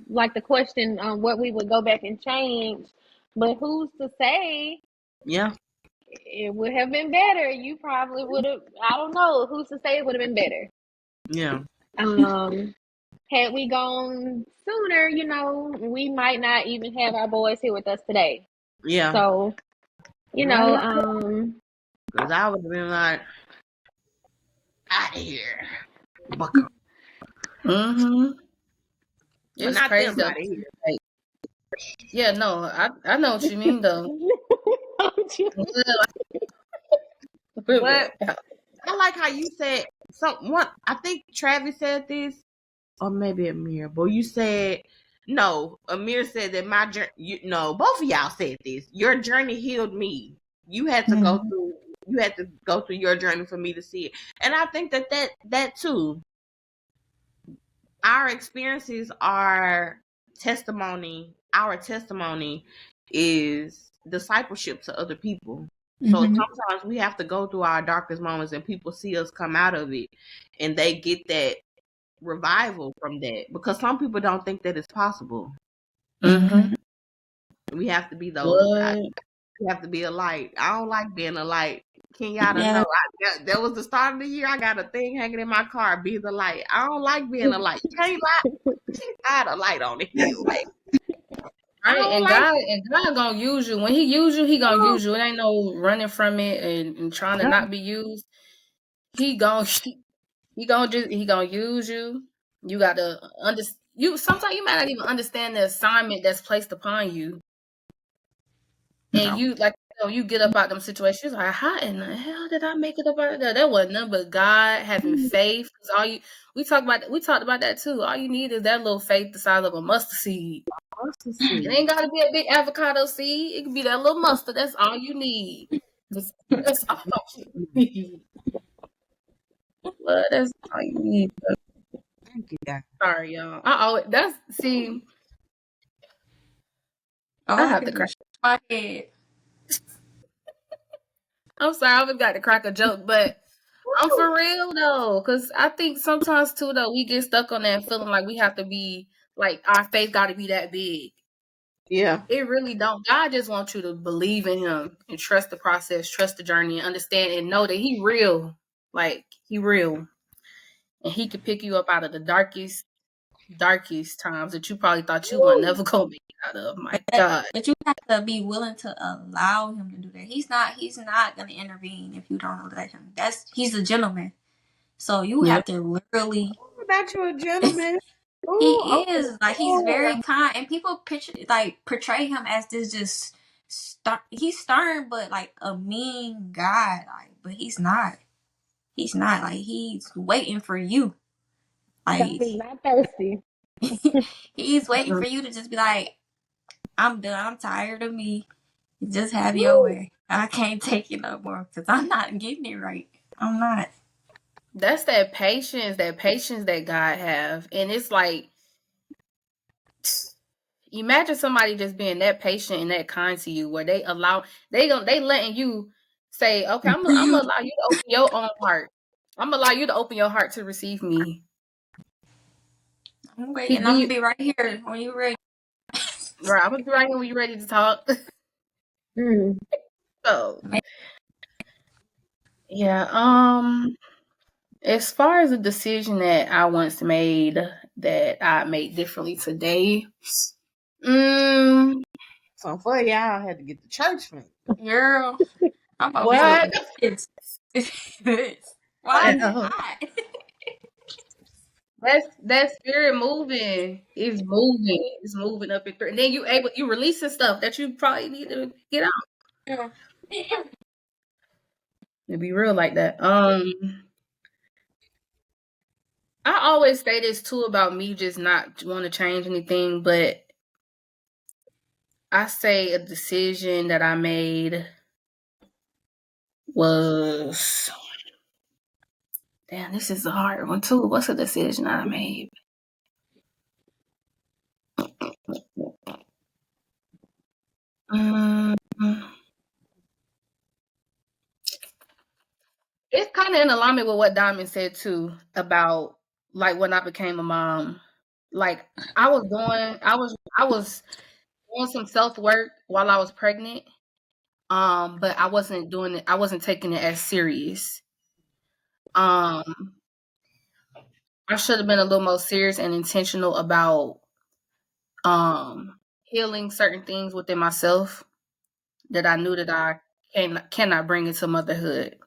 like the question on what we would go back and change. But who's to say Yeah. it would have been better? You probably would have, I don't know. Who's to say it would have been better? Yeah. Had we gone sooner, we might not even have our boys here with us today. Yeah. So, because I would have been like, out of here. Buckle. It's crazy though. Like, yeah, no, I know what you mean though. But I like how you said I think Travi said this, or maybe Amyre, but you said no. Amyre said that my journey. Both of y'all said this. Your journey healed me. You had to go through. You had to go through your journey for me to see it, and I think that too. Our experiences are testimony. Our testimony is discipleship to other people. So sometimes we have to go through our darkest moments and people see us come out of it and they get that revival from that, because some people don't think that it's possible. We have to be those. We have to be a light. I don't like being a light. Kenyatta know. That was the start of the year. I got a thing hanging in my car. Be the light. I don't like being a light. You can't hide a light on the hill. Like, God gonna use you. When he use you, he gonna use you. It ain't no running from it and trying to not be used. He gonna use you. You gotta understand. Sometimes you might not even understand the assignment that's placed upon you. And you get up out them situations like, how in the hell did I make it up out of there? That wasn't nothing but God, having faith. We talked about that too. All you need is that little faith the size of a mustard seed. It ain't gotta be a big avocado seed. It can be that little mustard. That's all you need. That's all you need. That's all you need. Thank you, God. Sorry, y'all. I have to crack my head. I'm sorry, I always got to crack a joke, but I'm for real though, because I think sometimes too though we get stuck on that feeling like we have to be like our faith got to be that big. Yeah, it really don't. God just wants you to believe in Him and trust the process, trust the journey, and understand and know that He real. Like He real, and He can pick you up out of the darkest times that you probably thought you were never gonna make it out of. My God! But you have to be willing to allow Him to do that. He's not gonna intervene if you don't let Him. He's a gentleman, so you have to literally. About you, a gentleman. He is like he's very kind, and people portray him as this just he's stern, but like a mean guy. Like, but he's not. He's not like he's waiting for you. Like he's not thirsty. He's waiting for you to just be like, I'm done. I'm tired of me. Just have your way. I can't take it no more because I'm not getting it right. I'm not. That's that patience that God have. And it's like, imagine somebody just being that patient and that kind to you, where they letting you say, okay, I'm gonna allow you to open your own heart. I'm gonna allow you to open your heart to receive me. I'm waiting. I'm gonna be right here when you're ready. Right, I'm gonna be right here when you're ready to talk. So, yeah. As far as a decision that I once made that I made differently today, so for y'all had to get the church from girl. I'm what? It's why not? That spirit moving is moving. It's moving up and through. And then you releasing stuff that you probably need to get out. Yeah. To be real like that. I always say this too about me just not want to change anything, but I say a decision that I made was, damn, this is a hard one too. What's a decision I made? It's kind of in alignment with what Diamond said too about like when I became a mom. Like I was doing some self work while I was pregnant. But I wasn't doing it. I wasn't taking it as serious. I should have been a little more serious and intentional about healing certain things within myself that I knew that I cannot bring into motherhood.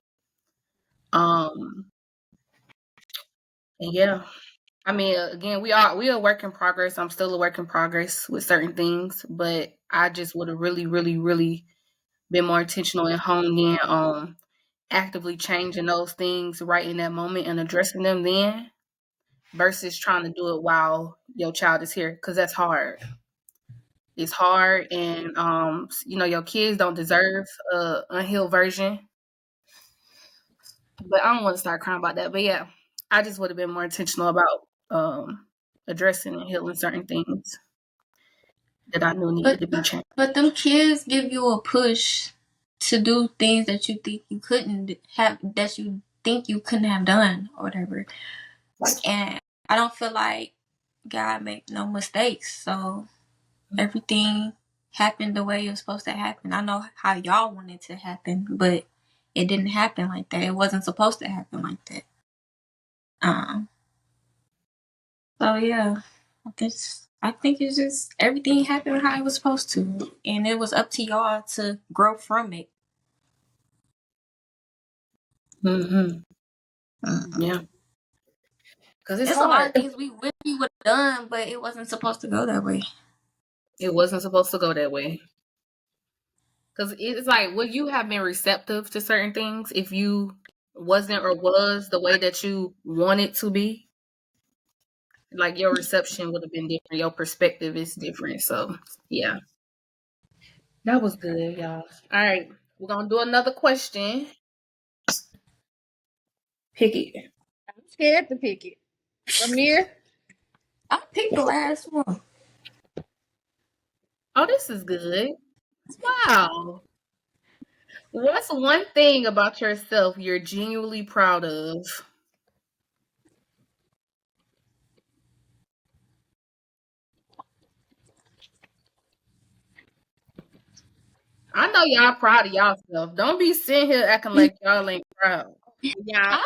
And yeah, I mean, again, we are a work in progress. I'm still a work in progress with certain things, but I just would have really, really, really been more intentional and honed in on actively changing those things right in that moment and addressing them then, versus trying to do it while your child is here, because that's hard. It's hard, and your kids don't deserve a unhealed version. But I don't want to start crying about that. But yeah, I just would have been more intentional about addressing and healing certain things that I knew needed to be changed. But them kids give you a push to do things that you think you couldn't have, that you think you couldn't have done or whatever. And I don't feel like God make no mistakes. So everything happened the way it was supposed to happen. I know how y'all want it to happen, but it didn't happen like that. It wasn't supposed to happen like that. So yeah, I think it's just everything happened how it was supposed to, and it was up to y'all to grow from it. Yeah, because it's hard. A lot of things we wish we would have done, but it wasn't supposed to go that way. It wasn't supposed to go that way. Because it's like, would you have been receptive to certain things if you wasn't or was the way that you wanted to be? Like, your reception would have been different. Your perspective is different. So, yeah. That was good, y'all. All right. We're going to do another question. Pick it. I'm scared to pick it. Amyre? I picked the last one. Oh, this is good. Wow. What's one thing about yourself you're genuinely proud of? I know y'all proud of y'all. Don't be sitting here acting like y'all ain't proud. Yeah,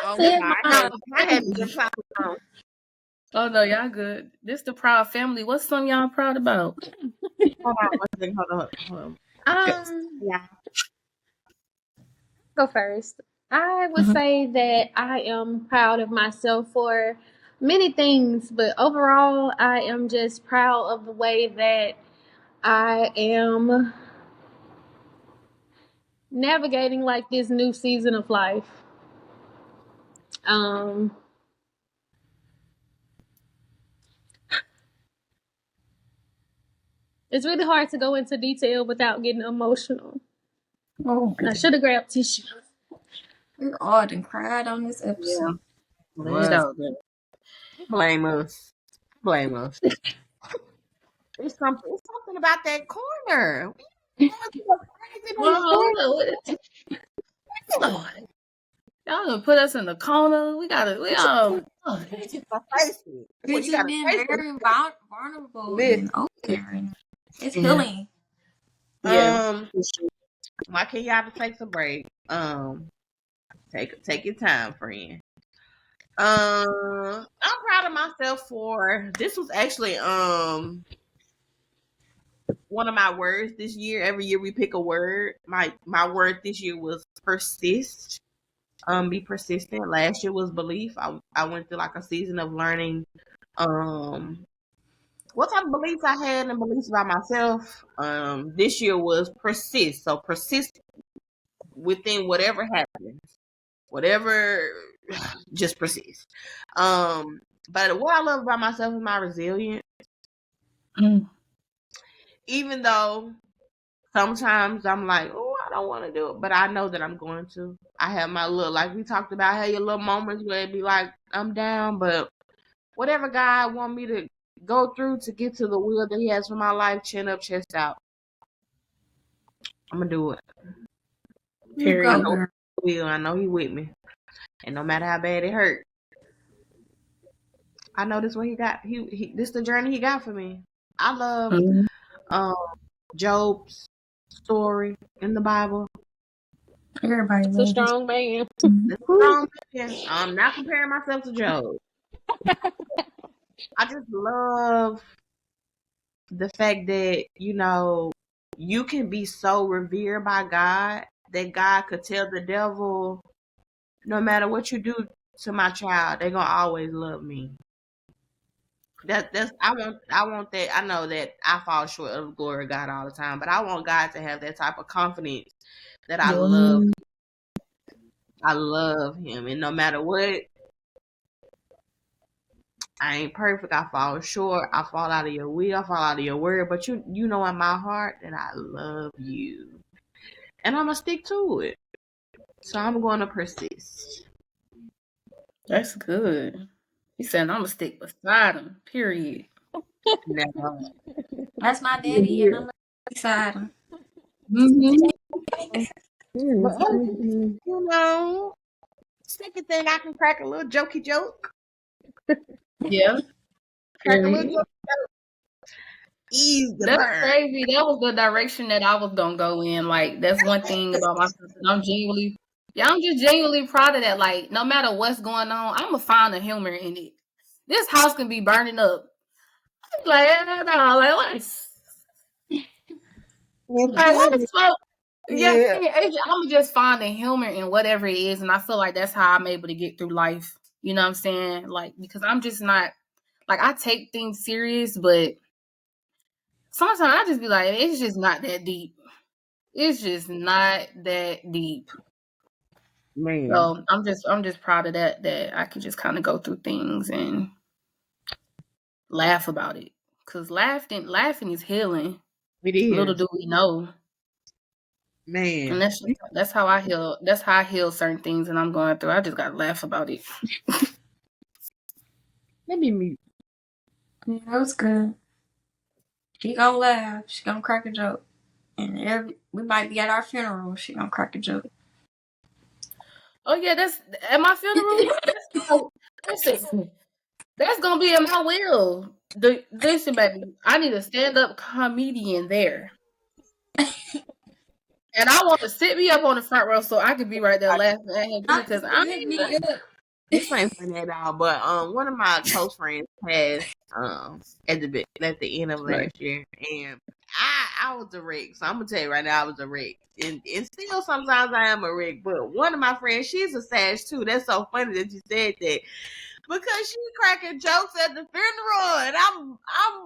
oh no, y'all good. This the proud family. What's something y'all proud about? Hold on. Yeah. Go first. I would say that I am proud of myself for many things, but overall, I am just proud of the way that I am navigating like this new season of life. It's really hard to go into detail without getting emotional. Oh, I should have grabbed tissue. We all done cried on this episode. Yeah. Blame us. It's something about that corner. Y'all gonna put us in the corner. We all It's just being very vulnerable and open. It's healing. Yeah. Why can't y'all take a break? Take your time, friend. I'm proud of myself for this was actually one of my words this year. Every year we pick a word. My word this year was persist. Be persistent. Last year was belief. I went through like a season of learning what type of beliefs I had and beliefs about myself. This year was persist. So persist within whatever happens. Whatever, just persist. But what I love about myself is my resilience. Even though sometimes I'm like, oh, I don't want to do it, but I know that I'm going to. I have my little, like we talked about, have your little moments where it be like, I'm down, but whatever God want me to go through to get to the will that He has for my life, chin up, chest out, I'm gonna do it. Period. I know He with me, and no matter how bad it hurt, I know this what He got. This the journey He got for me. I love Job's story in the Bible. Everybody It's a strong man. It's a strong man. I'm not comparing myself to Job. I just love the fact that, you know, you can be so revered by God that God could tell the devil, no matter what you do to my child, they're gonna always love me. I want that. I know that I fall short of the glory of God all the time, but I want God to have that type of confidence that I love Him, and no matter what, I ain't perfect. I fall short. I fall out of your will. I fall out of your word. But you know in my heart that I love you, and I'm gonna stick to it. So I'm gonna persist. That's good. He said, I'm gonna stick beside him. Period. Never. That's my daddy, and I'm beside him. But you know, second thing, I can crack a little jokey joke. Yeah. Crack a little joke. Ease the That's burn. crazy. That was the direction that I was gonna go in. Like, that's one thing about myself. I'm just genuinely proud of that. Like, no matter what's going on, I'm gonna find the humor in it. This house can be burning up. Like, no, like what? Yeah, I'm just find the humor in whatever it is, and I feel like that's how I'm able to get through life. You know what I'm saying? Like, because I'm just not like, I take things serious, but sometimes I just be like, it's just not that deep. It's just not that deep. Man. So I'm just proud of that I can just kind of go through things and laugh about it. Cause laughing is healing. It is. Little do we know. Man. And that's how I heal. That's how I heal certain things and I'm going through. I just gotta laugh about it. Let me mute. Yeah, that was good. She gonna laugh. She gonna crack a joke. And we might be at our funeral. She gonna crack a joke. Oh yeah, that's at my funeral. That's gonna be in my will. Listen, baby, I need a stand-up comedian there. And I want to sit me up on the front row so I can be right there laughing at him because I ain't this ain't funny at all. But one of my close friends passed at the end of last year, and I was a wreck. So I'm gonna tell you right now, I was a wreck, and still sometimes I am a wreck. But one of my friends, she's a Sag too. That's so funny that you said that. Because she's cracking jokes at the funeral, and I'm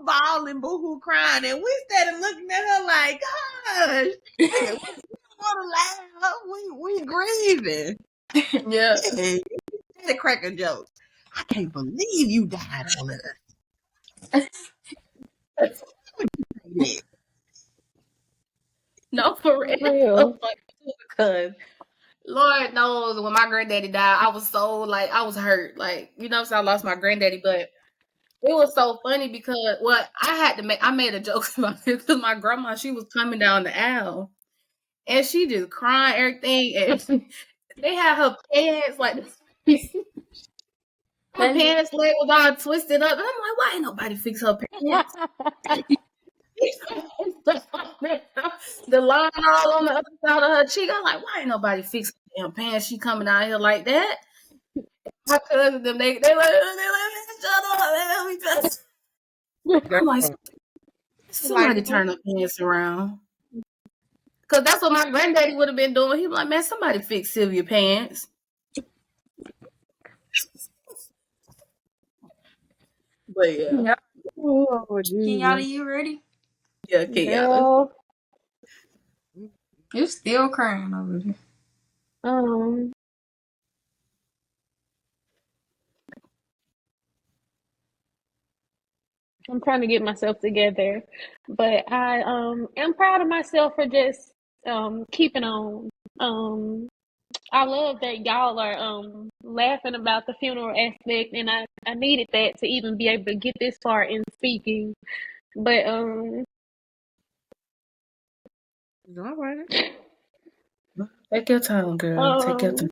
bawling, boohoo, crying, and we started looking at her like, gosh, we want to laugh, we grieving. Yeah. She's cracking jokes. I can't believe you died on us. No, for real. Because Lord knows when my granddaddy died, I was hurt. Like, you know, so I lost my granddaddy, but it was so funny because I made a joke about it because my grandma, she was coming down the aisle and she just crying everything, and they had her pants like her pants leg was all twisted up, and I'm like, why ain't nobody fix her pants? The line all on the other side of her cheek. I'm like, why ain't nobody fix her damn pants? She coming out here like that. My cousin, them they let me shut up. I'm like, somebody turn her pants around. Cause that's what my granddaddy would have been doing. He'd be like, man, somebody fix Sylvia pants. But yeah. Yep. Oh, Kenyatta, you ready? Yeah, Kenyatta. You still crying over there. I'm trying to get myself together, but I am proud of myself for just keeping on. I love that y'all are laughing about the funeral aspect, and I needed that to even be able to get this far in speaking. But All right. Take your time, girl. Take your time.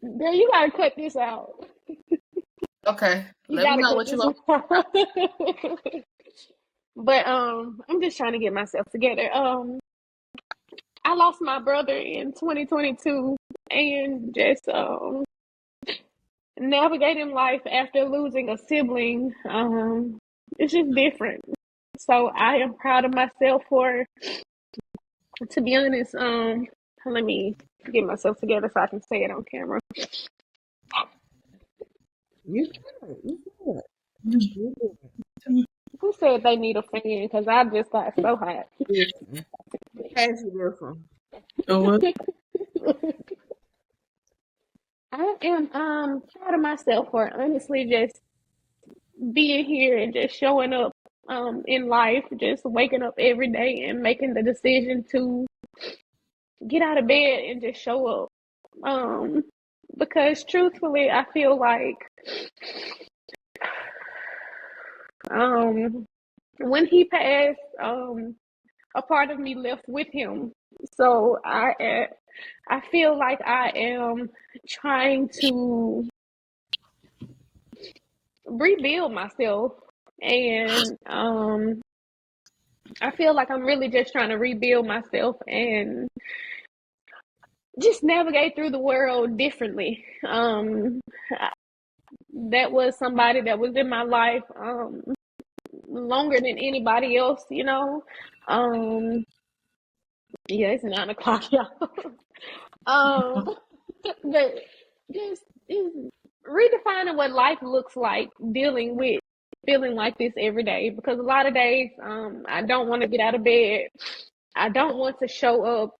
Girl, you gotta cut this out. Okay. You Let me gotta know cut what you this want. out. But I'm just trying to get myself together. I lost my brother in 2022, and just navigating life after losing a sibling, it's just different. So I am proud of myself for, to be honest, let me get myself together so I can say it on camera. Who said they need a fan? Because I just got so hot. I am proud of myself for honestly just being here and just showing up in life, just waking up every day and making the decision to get out of bed and just show up. Because truthfully, I feel like when he passed, a part of me left with him. So I feel like I am trying to rebuild myself, and I feel like I'm really just trying to rebuild myself and just navigate through the world differently. That was somebody that was in my life longer than anybody else, you know. Yeah, it's 9 o'clock, y'all. But just redefining what life looks like, dealing with feeling like this every day. Because a lot of days, I don't want to get out of bed. I don't want to show up.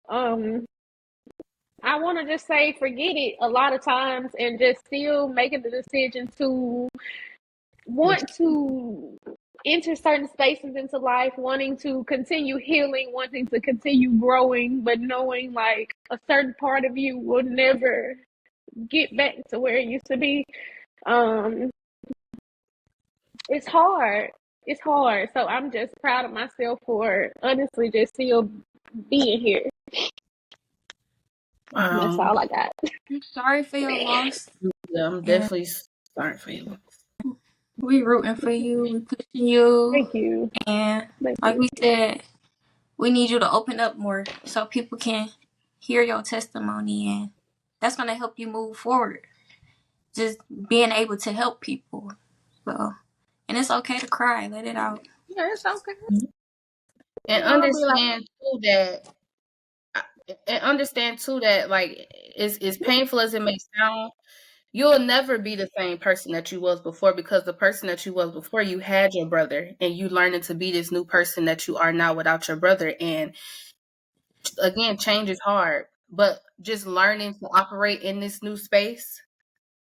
I want to just say forget it a lot of times, and just still making the decision to want to enter certain spaces into life, wanting to continue healing, wanting to continue growing, but knowing like a certain part of you will never get back to where it used to be. It's hard. It's hard. So I'm just proud of myself for honestly just still being here. That's all I got. I'm sorry for your loss. Yeah, I'm definitely sorry for you. We rooting for you. We pushing you. Thank you. And Thank like you. we said, we need you to open up more so people can hear your testimony, and that's gonna help you move forward. Just being able to help people. So, and it's okay to cry. Let it out. Yeah, it's okay. And understand too that like as painful as it may sound, you'll never be the same person that you was before, because the person that you was before, you had your brother, and you learning to be this new person that you are now without your brother. And again, change is hard, but just learning to operate in this new space,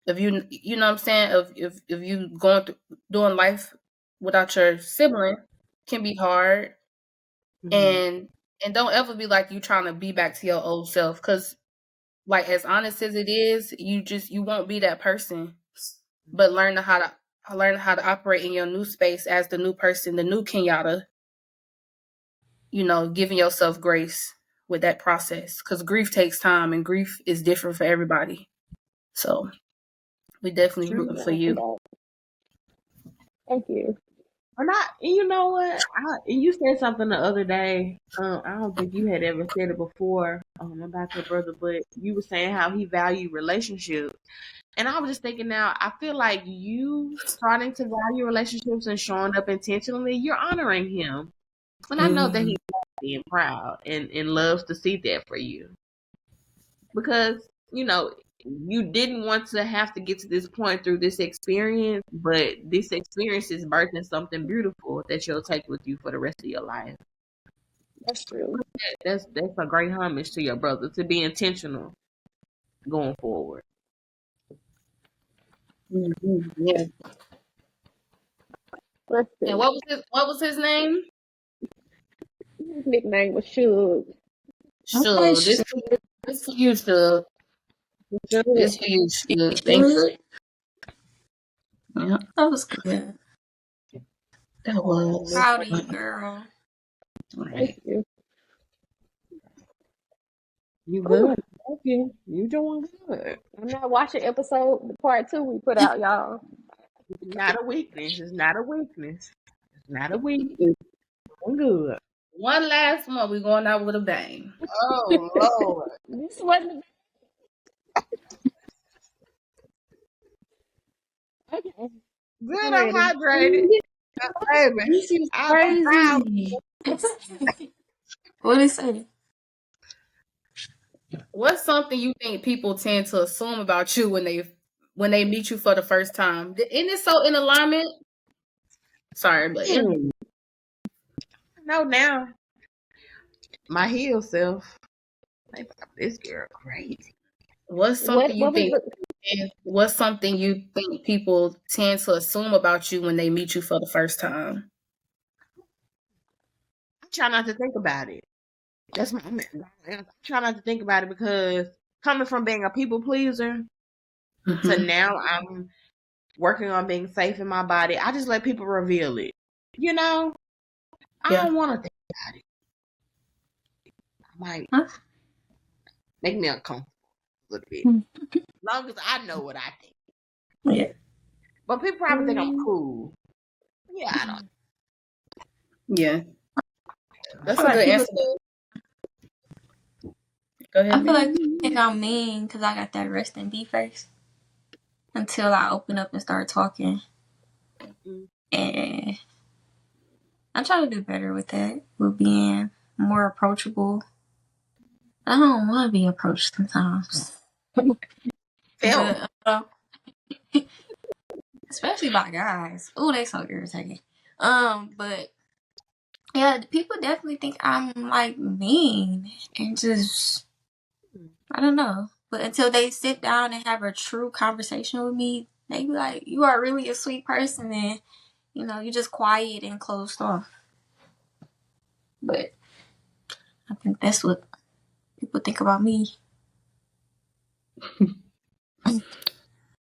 if you know what I'm saying, if you going through doing life without your sibling can be hard. And don't ever be like you trying to be back to your old self, because like as honest as it is, you won't be that person. But learn how to operate in your new space as the new person, the new Kenyatta. You know, giving yourself grace with that process, because grief takes time, and grief is different for everybody. So we definitely rooting for you. Thank you. You know what? You said something the other day. I don't think you had ever said it before about your brother, but you were saying how he valued relationships. And I was just thinking now, I feel like you starting to value relationships and showing up intentionally, you're honoring him. And I know that he's being proud and loves to see that for you. Because, you know, you didn't want to have to get to this point through this experience, but this experience is birthing something beautiful that you'll take with you for the rest of your life. That's true. That's a great homage to your brother, to be intentional going forward. Yeah. Let's see. And what was his name? His nickname was Suge. Suge. This for you, Suge. This for you, Suge. Thank you. Yeah, That was good. That was. Proud of you, girl. Right. You good? Okay, you doing good. I'm not watching episode part 2 we put out, y'all. It's not a weakness. It's not a weakness. It's not a weakness. I'm good. One last one. We're going out with a bang. Oh Lord. This wasn't okay. Good, I'm hydrated. Baby, This is I'm proud. crazy. What did it say? What's something you think people tend to assume about you when they meet you for the first time? Isn't it so in alignment? Sorry, but No, now my heel self. This girl crazy. what's something What's something you think people tend to assume about you when they meet you for the first time? I try not to think about it. I try not to think about it because coming from being a people pleaser to now I'm working on being safe in my body. I just let people reveal it. You know, I don't want to think about it. I might make me uncomfortable a little bit. As long as I know what I think. Yeah. But people probably think I'm cool. Yeah, I don't. Yeah. That's a good answer. Go ahead. I feel like people think I'm mean because I got that rest and be face until I open up and start talking. And I'm trying to do better with that, with being more approachable. I don't want to be approached sometimes. Especially by guys. Oh, they so irritating. But yeah, people definitely think I'm like mean and just I don't know. But until they sit down and have a true conversation with me, they be like, "You are really a sweet person," and you're just quiet and closed off. But I think that's what people think about me.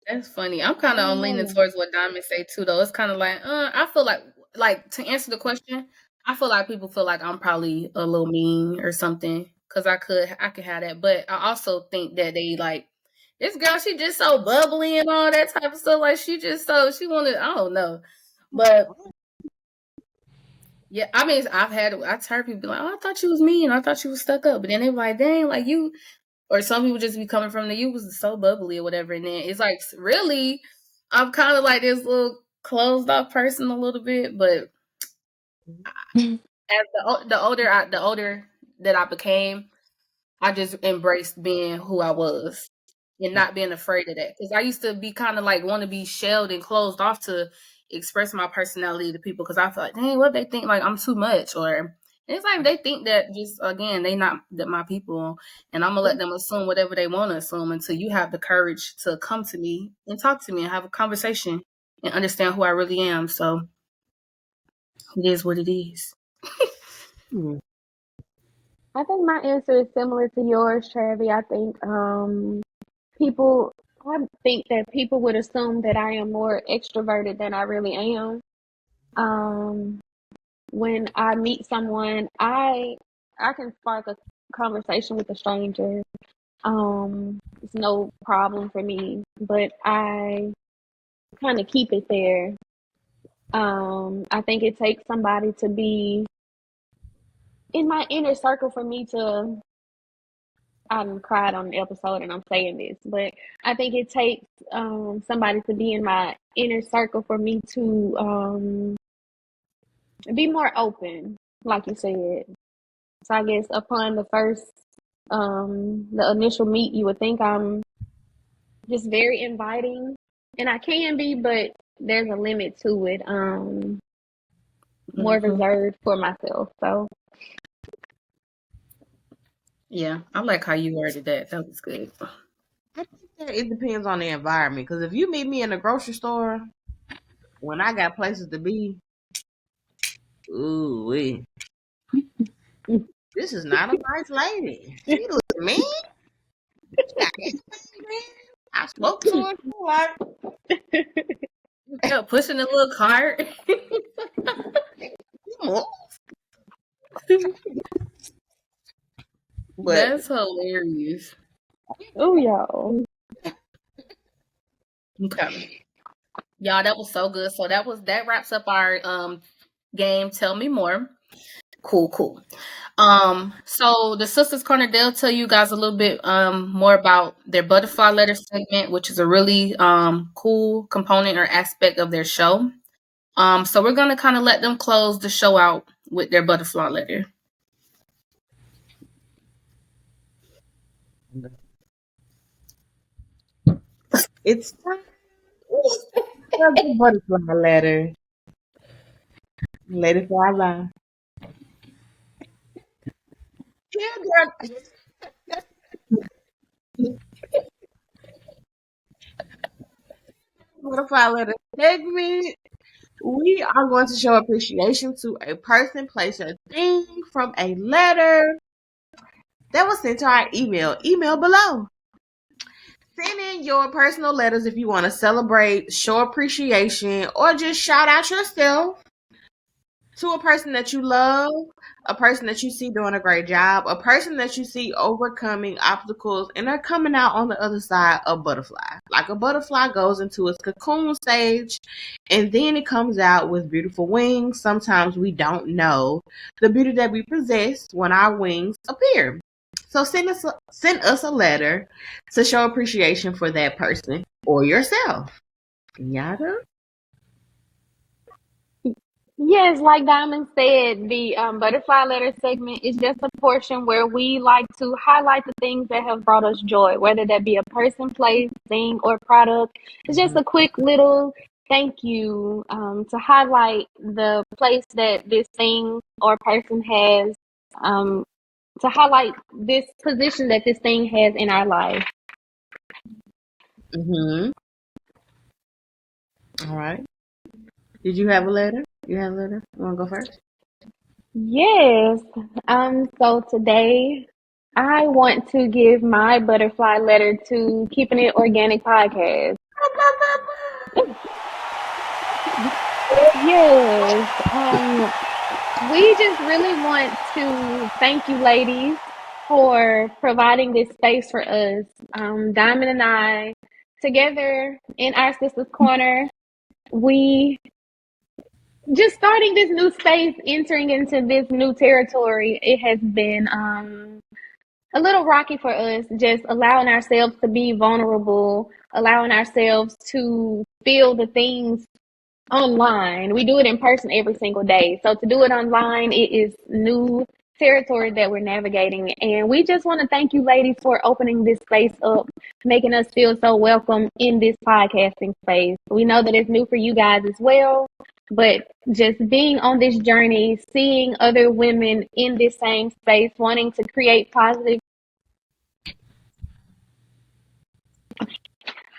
That's funny. I'm kind of leaning towards what Diamond say too, though. It's kind of like, I feel like to answer the question, I feel like people feel like I'm probably a little mean or something because I could have that, but I also think that they like this girl. She just so bubbly and all that type of stuff. Like she wanted. I don't know, but yeah, I mean, I've heard people be like, "Oh, I thought you was mean. I thought you was stuck up," but then they be like, "Dang, like you." Or some people just be coming from you was so bubbly or whatever. And then it's like, really, I'm kind of like this little closed off person a little bit. But as the older that I became, I just embraced being who I was and not being afraid of that. Because I used to be kind of like want to be shelled and closed off to express my personality to people because I feel like, dang, what they think like I'm too much or. It's like they think that just again they not that my people, and I'm gonna let them assume whatever they want to assume until you have the courage to come to me and talk to me and have a conversation and understand who I really am. So it is what it is. I think my answer is similar to yours, Travi. I think that people would assume that I am more extroverted than I really am. When I meet someone, I can spark a conversation with a stranger. It's no problem for me, but I kind of keep it there. I think it takes somebody to be in my inner circle for me to. I cried on the episode, and I'm saying this, but I think it takes somebody to be in my inner circle for me to be more open, like you said. So I guess upon the initial meet, you would think I'm just very inviting, and I can be, but there's a limit to it. More reserved for myself. So yeah, I like how you worded that. That was good. I think that it depends on the environment. Because if you meet me in a grocery store, when I got places to be, Ooh, wee. This is not a nice lady. She looks mean. I spoke to her like pushing the little cart. That's hilarious. Oh, y'all. Okay. Y'all, that was so good. So that wraps up our game. Tell me more. Cool. So the Sistas Corner, they'll tell you guys a little bit more about their butterfly letter segment, which is a really cool component or aspect of their show. So we're gonna kind of let them close the show out with their butterfly letter. it's time. The butterfly letter. Let it fly by. Butterfly letter segment. We are going to show appreciation to a person, place, or thing from a letter that was sent to our email. Email below. Send in your personal letters if you want to celebrate, show appreciation, or just shout out yourself to a person that you love, a person that you see doing a great job, a person that you see overcoming obstacles and are coming out on the other side of butterfly. Like a butterfly goes into its cocoon stage and then it comes out with beautiful wings. Sometimes we don't know the beauty that we possess when our wings appear. So send us a letter to show appreciation for that person or yourself. Kenyatta? Yes, like Diamond said, the butterfly letter segment is just a portion where we like to highlight the things that have brought us joy, whether that be a person, place, thing, or product. It's just a quick little thank you to highlight the place that this thing or person has, to highlight this position that this thing has in our life. Mm-hmm. All right. Did you have a letter? You have a letter? You want to go first? Yes. So today I want to give my butterfly letter to Keepin It Organic Podcast. Yes. We just really want to thank you ladies for providing this space for us. Diamond and I, together in Our Sistas Corner, we just starting this new space, entering into this new territory. It has been a little rocky for us, just allowing ourselves to be vulnerable, allowing ourselves to feel the things online. We do it in person every single day. So to do it online, it is new territory that we're navigating. And we just want to thank you ladies for opening this space up, making us feel so welcome in this podcasting space. We know that it's new for you guys as well, but just being on this journey, seeing other women in this same space, wanting to create positive.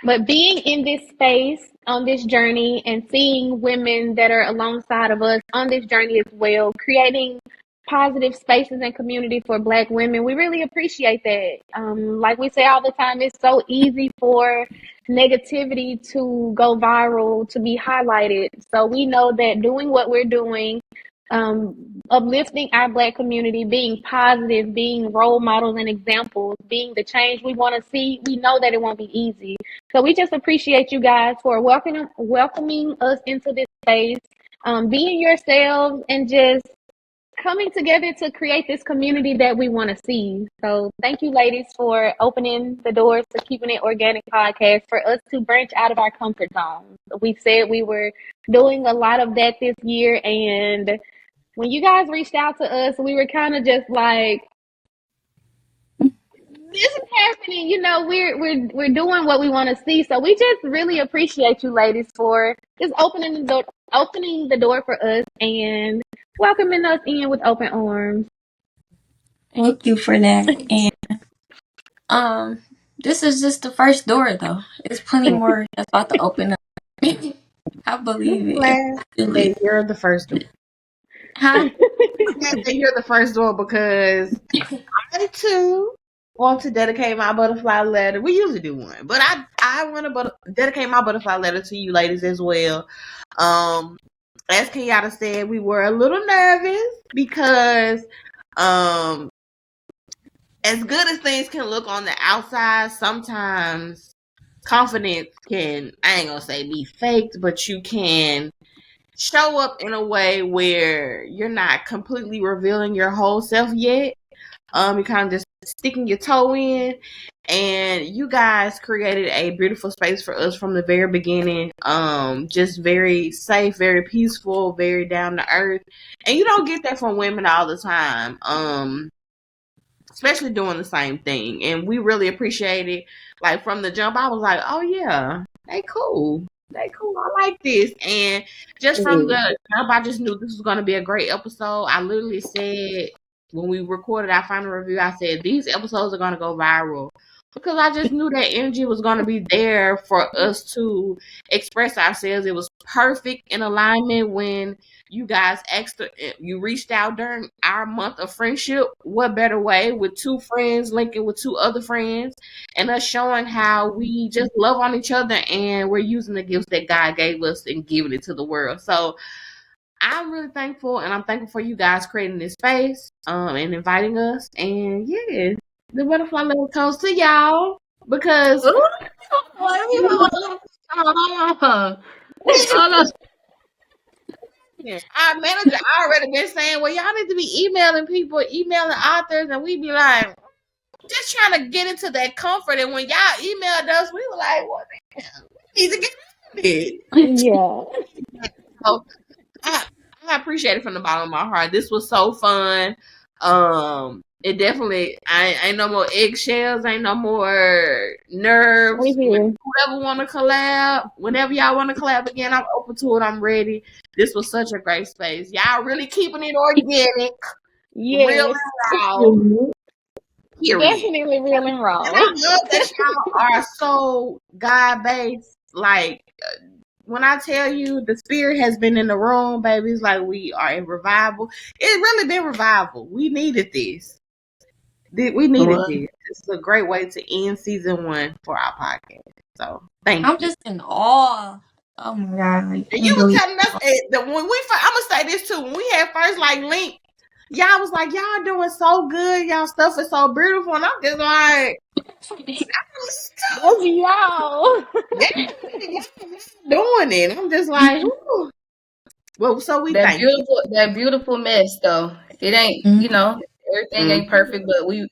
But being in this space on this journey and seeing women that are alongside of us on this journey as well, creating positive spaces and community for Black women, we really appreciate that. Like we say all the time, it's so easy for negativity to go viral, to be highlighted. So we know that doing what we're doing, uplifting our Black community, being positive, being role models and examples, being the change we want to see, we know that it won't be easy. So we just appreciate you guys for welcoming us into this space, being yourselves, and just coming together to create this community that we want to see. So thank you, ladies, for opening the doors to Keepin It Organic Podcast for us to branch out of our comfort zone. We said we were doing a lot of that this year, and when you guys reached out to us, we were kind of just like, this is happening. You know, we're doing what we want to see. So we just really appreciate you ladies for just opening the door for us and welcoming us in with open arms. Thank you for that. And this is just the first door though. There's plenty more that's about to open up. I believe it. You're the first one. Huh? You're the first door because I too want to dedicate my butterfly letter. We usually do one, but I want to dedicate my butterfly letter to you ladies as well. As Kenyatta said, we were a little nervous because as good as things can look on the outside, sometimes confidence can, I ain't gonna say be faked, but you can show up in a way where you're not completely revealing your whole self yet. You're kind of just sticking your toe in, and you guys created a beautiful space for us from the very beginning. Just very safe, very peaceful, very down to earth, and you don't get that from women all the time. Especially doing the same thing, and we really appreciate it. Like from the jump, I was like, "Oh yeah, they cool." I like this. And just from the jump, I just knew this was going to be a great episode. I literally said, when we recorded our final review, I said, these episodes are going to go viral. Because I just knew that energy was going to be there for us to express ourselves. It was perfect in alignment when you guys you reached out during our month of friendship. What better way with two friends linking with two other friends and us showing how we just love on each other and we're using the gifts that God gave us and giving it to the world. So I'm really thankful, and I'm thankful for you guys creating this space and inviting us. And yeah, the butterfly letter comes to y'all because our manager already been saying, well, y'all need to be emailing authors, and we be like, just trying to get into that comfort. And when y'all emailed us, we were like, what the hell? We need to get it. Yeah. So I appreciate it from the bottom of my heart. This was so fun. It definitely, I ain't no more eggshells, ain't no more nerves. Whoever want to collab, whenever y'all want to collab again, I'm open to it. I'm ready. This was such a great space. Y'all really keeping it organic. Yes. Real and raw. Period. Definitely real and raw. And I love that y'all are so God-based. Like, when I tell you the spirit has been in the room, baby, it's like we are in revival. It's really been revival. We needed this. We needed this. It's a great way to end season 1 for our podcast. So thank you. I'm just in awe. Oh my God. And you was telling us that when I'm gonna say this too, when we had first like linked, y'all was like, y'all doing so good, y'all stuff is so beautiful, and I'm just like, love y'all. Yeah, doing it. I'm just like, ooh. Well, so we that beautiful mess though. It ain't, everything ain't perfect, but we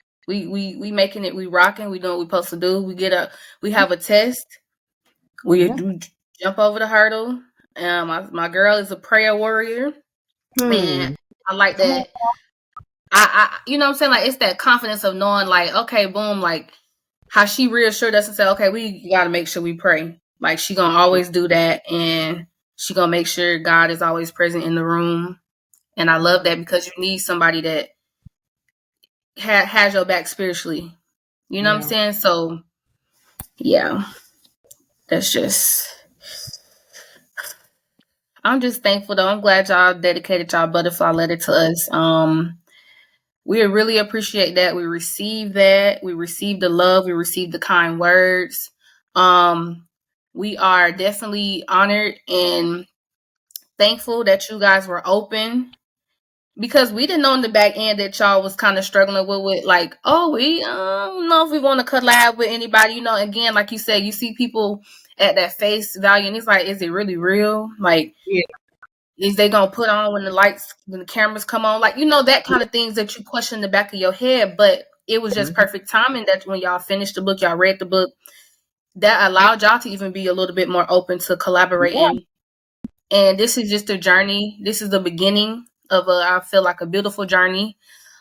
making it, we rocking, we doing what we supposed to do. We have a test. We do jump over the hurdle. My girl is a prayer warrior. And I like that. I you know what I'm saying? Like, it's that confidence of knowing, like, okay, boom, like how she reassured us and said, okay, we got to make sure we pray. Like, she gonna always do that, and she gonna make sure God is always present in the room. And I love that, because you need somebody that has your back spiritually. You know what I'm saying? So, yeah, that's just. I'm just thankful though. I'm glad y'all dedicated y'all butterfly letter to us. We really appreciate that. We received that. We received the love. We received the kind words. We are definitely honored and thankful that you guys were open, because we didn't know in the back end that y'all was kind of struggling with like, oh, we don't know if we want to collab with anybody. Again, like you said, you see people at that face value, and it's like, is it really real? Like, is they gonna put on when the cameras come on? Like, that kind of things that you question in the back of your head. But it was just perfect timing that when y'all finished the book, y'all read the book, that allowed y'all to even be a little bit more open to collaborating. And this is just a journey. This is the beginning of I feel like a beautiful journey.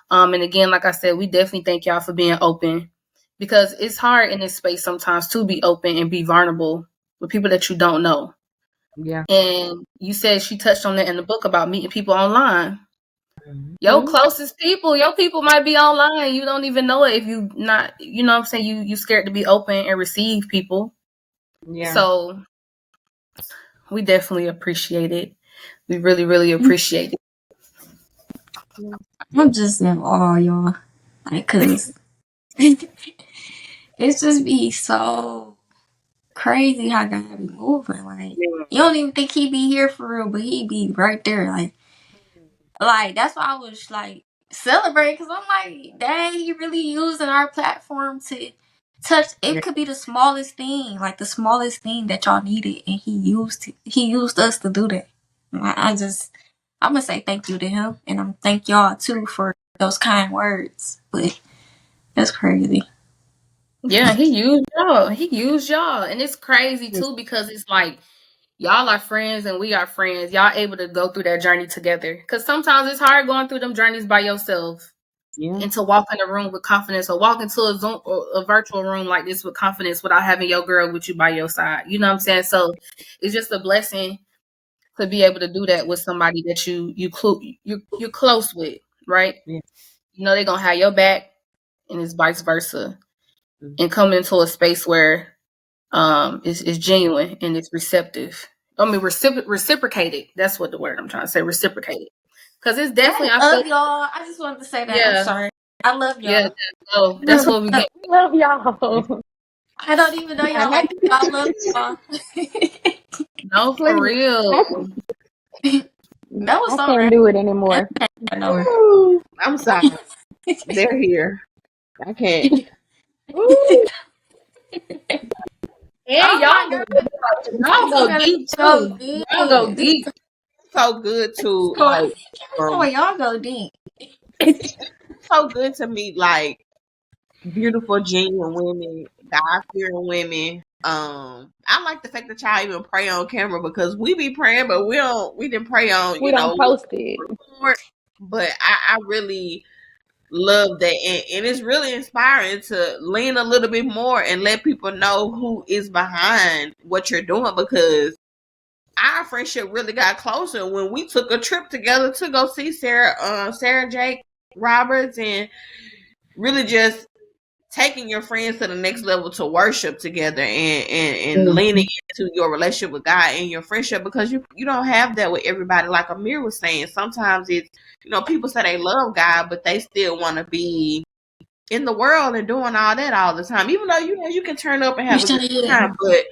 And again, like I said, we definitely thank y'all for being open, because it's hard in this space sometimes to be open and be vulnerable with people that you don't know. Yeah. And you said she touched on that in the book about meeting people online. Your closest people, your people might be online. You don't even know it if you not, you know what I'm saying? You scared to be open and receive people. Yeah. So we definitely appreciate it. We really, really appreciate it. I'm just in awe, y'all. Like, cause it's just be so crazy how God be moving. Like, you don't even think he be here for real, but he be right there. Like that's why I was like celebrating, because I'm like, dang, he really using our platform to touch. It could be the smallest thing, like the smallest thing that y'all needed, and he used us to do that. I'm gonna say thank you to him, and I'm thank y'all too for those kind words. But that's crazy. Yeah, he used y'all. He used y'all. And it's crazy too, because it's like y'all are friends and we are friends. Y'all able to go through that journey together. Because sometimes it's hard going through them journeys by yourself. Yeah. And to walk in a room with confidence, or walk into a Zoom or a virtual room like this with confidence without having your girl with you by your side. You know what I'm saying? So it's just a blessing to be able to do that with somebody that you're close with, right? Yeah. You know they're gonna have your back, and it's vice versa. Mm-hmm. And come into a space where it's genuine and it's receptive. I mean, reciprocated. That's what the word I'm trying to say. Reciprocated. Because it's definitely. I love y'all. I just wanted to say that. Yeah. I'm sorry. I love y'all. Yeah. So that's what we get. I love y'all. I don't even know y'all like. I love y'all. No, for real. That was so I can't do it anymore. I'm sorry. They're here. I can't. Hey, y'all go deep too. Y'all go deep. So good to like. Y'all go deep. So good to meet like beautiful, genuine women, God-fearing women. I like the fact that y'all even pray on camera, because we be praying, but we didn't pray on. We don't post it. But I really love that, and it's really inspiring to lean a little bit more and let people know who is behind what you're doing, because our friendship really got closer when we took a trip together to go see Sarah Jake Roberts, and really just taking your friends to the next level to worship together, and leaning into your relationship with God and your friendship, because you don't have that with everybody. Like Amyre was saying, sometimes it's, people say they love God, but they still want to be in the world and doing all that all the time, even though you can turn up and have a good time, but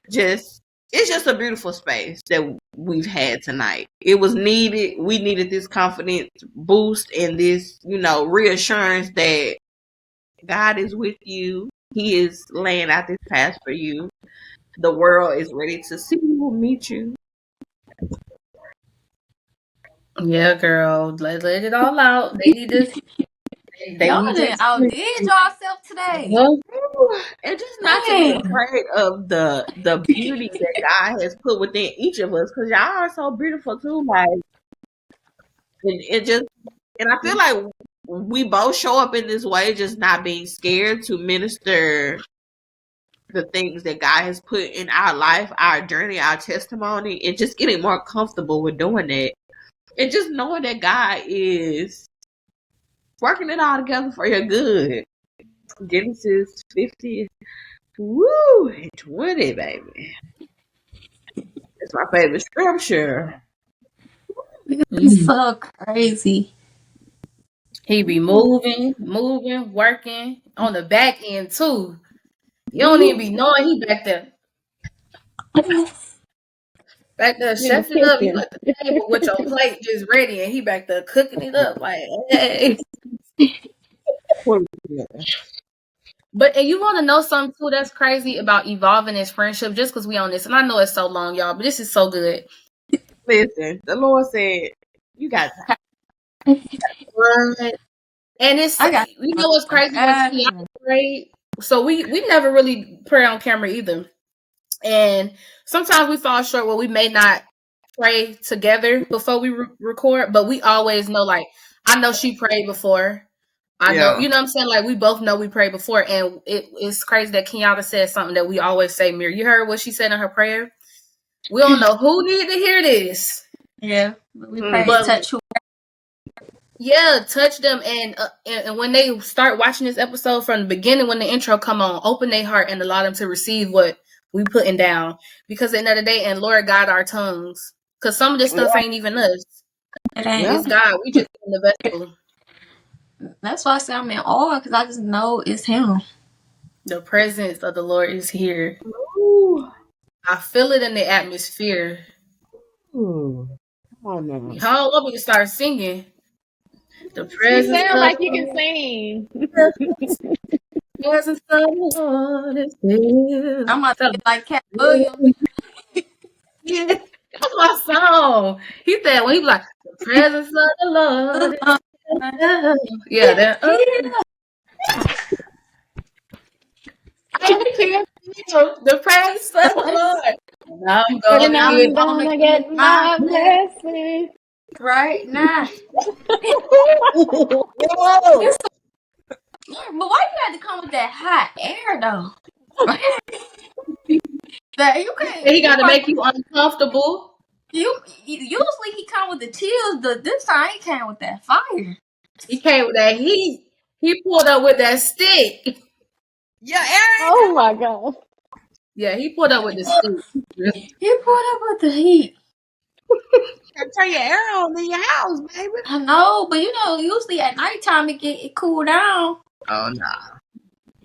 it's just a beautiful space that we've had tonight. It was needed. We needed this confidence boost and this, reassurance that God is with you. He is laying out this path for you. The world is ready to see you, meet you. Yeah, girl. Let it all out. They need this. Y'all didn't outdid yourself today. And just not to be afraid of the beauty that God has put within each of us, because y'all are so beautiful too. Like, and I feel like we both show up in this way, just not being scared to minister the things that God has put in our life, our journey, our testimony, and just getting more comfortable with doing that. And just knowing that God is working it all together for your good. Genesis 50, and 20, baby. It's my favorite scripture. It's so crazy. He be moving, working on the back end too. You don't even be knowing he back there. Back there chefing it up. You at the table with your plate just ready, and he back there cooking it up like, hey. But and you want to know something too that's crazy about evolving this friendship, just because we on this, and I know it's so long, y'all, but this is so good. Listen, the Lord said, you got time. And it's, you know what's crazy? When prayed, so we never really pray on camera either. And sometimes we fall short where we may not pray together before we record, but we always know, like, I know she prayed before. I know, you know what I'm saying? Like, we both know we prayed before. And it's crazy that Kenyatta said something that we always say, Amyre. You heard what she said in her prayer? We don't know who needed to hear this. Yeah. We pray to touch who. Yeah, touch them, and when they start watching this episode from the beginning, when the intro come on, open their heart and allow them to receive what we putting down. Because at the end of the day, and Lord guide our tongues, because some of this stuff ain't even us. It ain't. It's God. We just in the vessel. That's why I say I'm in awe, because I just know it's Him. The presence of the Lord is here. Ooh. I feel it in the atmosphere. Ooh. Come on now. How long you start singing? The You presence sound of like you can sing. the presence of the Lord is here. I'm about to be like Cat Williams. Yeah, that's my song. He said when he was like, the presence of the Lord is here. Yeah, that. I can't feel the presence of the Lord. Now I'm And gonna I'm get gonna get my blessing. right now. Whoa. But why you had to come with that hot air though? That you can't. He got to make you uncomfortable. Usually he come with the chills. This time he came with that fire. He came with that heat. He pulled up with that stick. Yeah, Aaron. Oh my God. Yeah, he pulled up with the stick. He pulled up with the heat. Turn your air on in your house, baby. I know, but usually at nighttime it cool down. Oh no.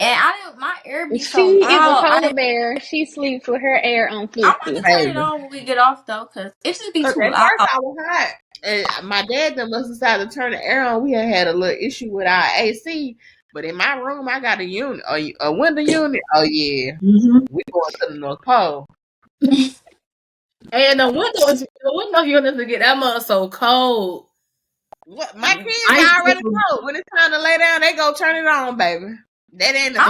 And my air be so She is a loud. polar bear. She sleeps with her air on I'm about 50. to turn it on when we get off though, cause it just be too At loud. first I was hot. And my dad done must decided to turn the air on. We had a little issue with our AC. But in my room, I got a unit, a window unit. Oh yeah, we going to the North Pole. And the window units to get that mug so cold. What my kids already know when it's time to lay down, they go turn it on, baby. That ain't the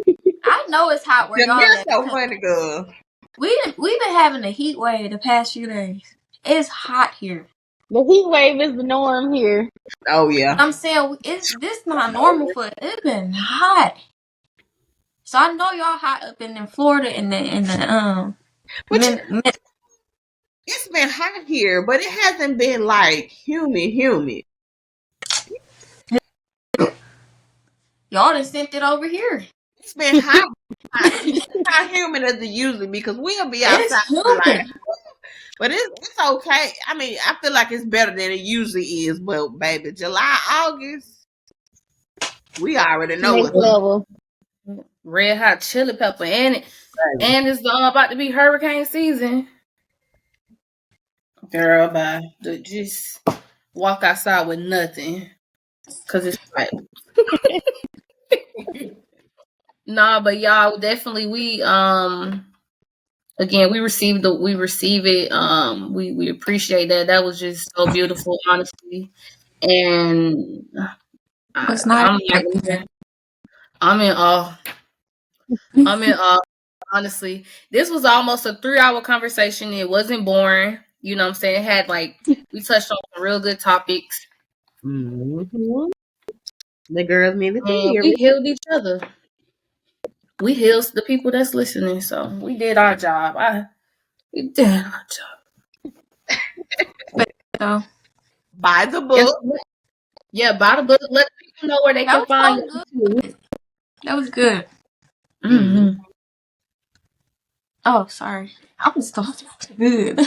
thing. I know it's hot where y'all You're at. so funny, girl. We've been having a heat wave the past few days. It's hot here. The heat wave is the norm here. Oh yeah. I'm saying this not normal for it's been hot. So I know y'all hot up in Florida in the It's been hot here, but it hasn't been like humid. Y'all done sent it over here. It's been hot. It's not humid as it usually because we'll be outside. But it's okay. I mean, I feel like it's better than it usually is. But baby, July, August, we already know Next level. Red hot chili pepper, and it's about to be hurricane season. Girl, bye. Just walk outside with nothing, cause it's like. Nah, but y'all definitely again we receive it. We appreciate that. That was just so beautiful, honestly. And I'm in awe. I'm in awe. Honestly, this was almost a 3-hour conversation. It wasn't boring. You know what I'm saying? It had we touched on some real good topics. Mm-hmm. The girls needed to hear. We healed each other. We healed the people that's listening. So we did our job. We did our job. Buy the book. Yeah, buy the book. Let people know where they can find you. That was good. Mm-hmm. Oh, sorry. I was talking good.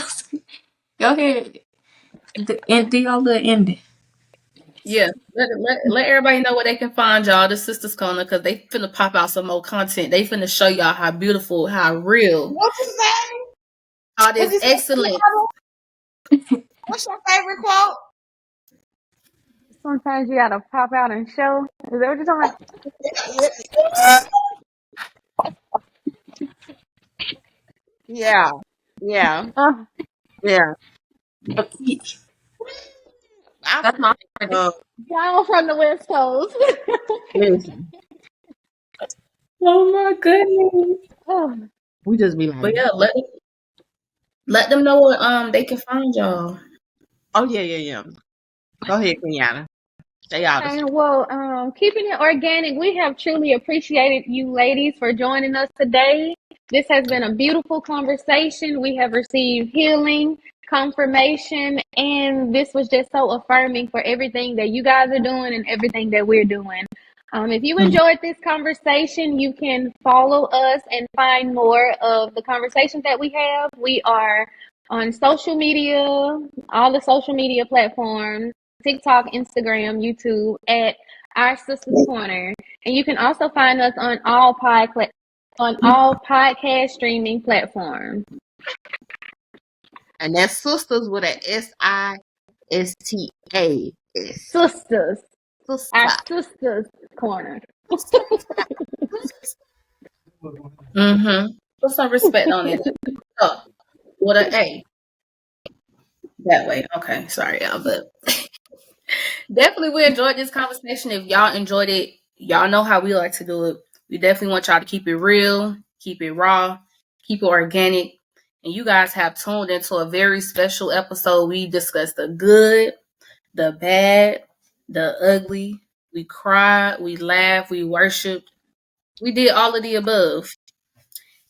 Go ahead. And do y'all little ending. Yeah, let everybody know where they can find y'all, the Sistas Corner, because they finna pop out some more content. They finna show y'all how beautiful, how real. What's his name? All this excellent. What's your favorite quote? Sometimes you gotta pop out and show. Is that what you're talking about? Yeah. That's my y'all from the West Coast. Oh my goodness. We just be like, but yeah, let them know where they can find y'all. Oh yeah. Go ahead, Kenyatta. Well, Keeping It Organic, we have truly appreciated you ladies for joining us today. This has been a beautiful conversation. We have received healing, confirmation, and this was just so affirming for everything that you guys are doing and everything that we're doing. If you enjoyed this conversation, you can follow us and find more of the conversations that we have. We are on social media, all the social media platforms, TikTok, Instagram, YouTube, at Our Sistas Corner. And you can also find us on all podcast streaming platforms. And that's sisters with a SISTA. Sisters. Sister. Our Sistas Corner. Put some respect on it. Oh, with an A. That way. Okay. Sorry, y'all, but definitely we enjoyed this conversation. If y'all enjoyed it, y'all know how we like to do it. We definitely want y'all to keep it real, keep it raw, keep it organic. And you guys have tuned into a very special episode. We discussed the good, the bad, the ugly. We cried, we laughed, we worshiped. We did all of the above.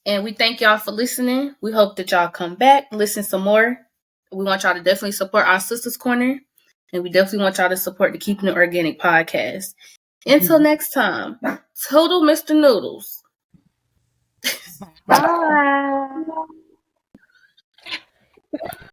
And we thank y'all for listening. We hope that y'all come back, listen some more. We want y'all to definitely support Our Sistas Corner. And we definitely want y'all to support the Keepin It Organic Podcast. Until next time, total Mr. Noodles. Bye.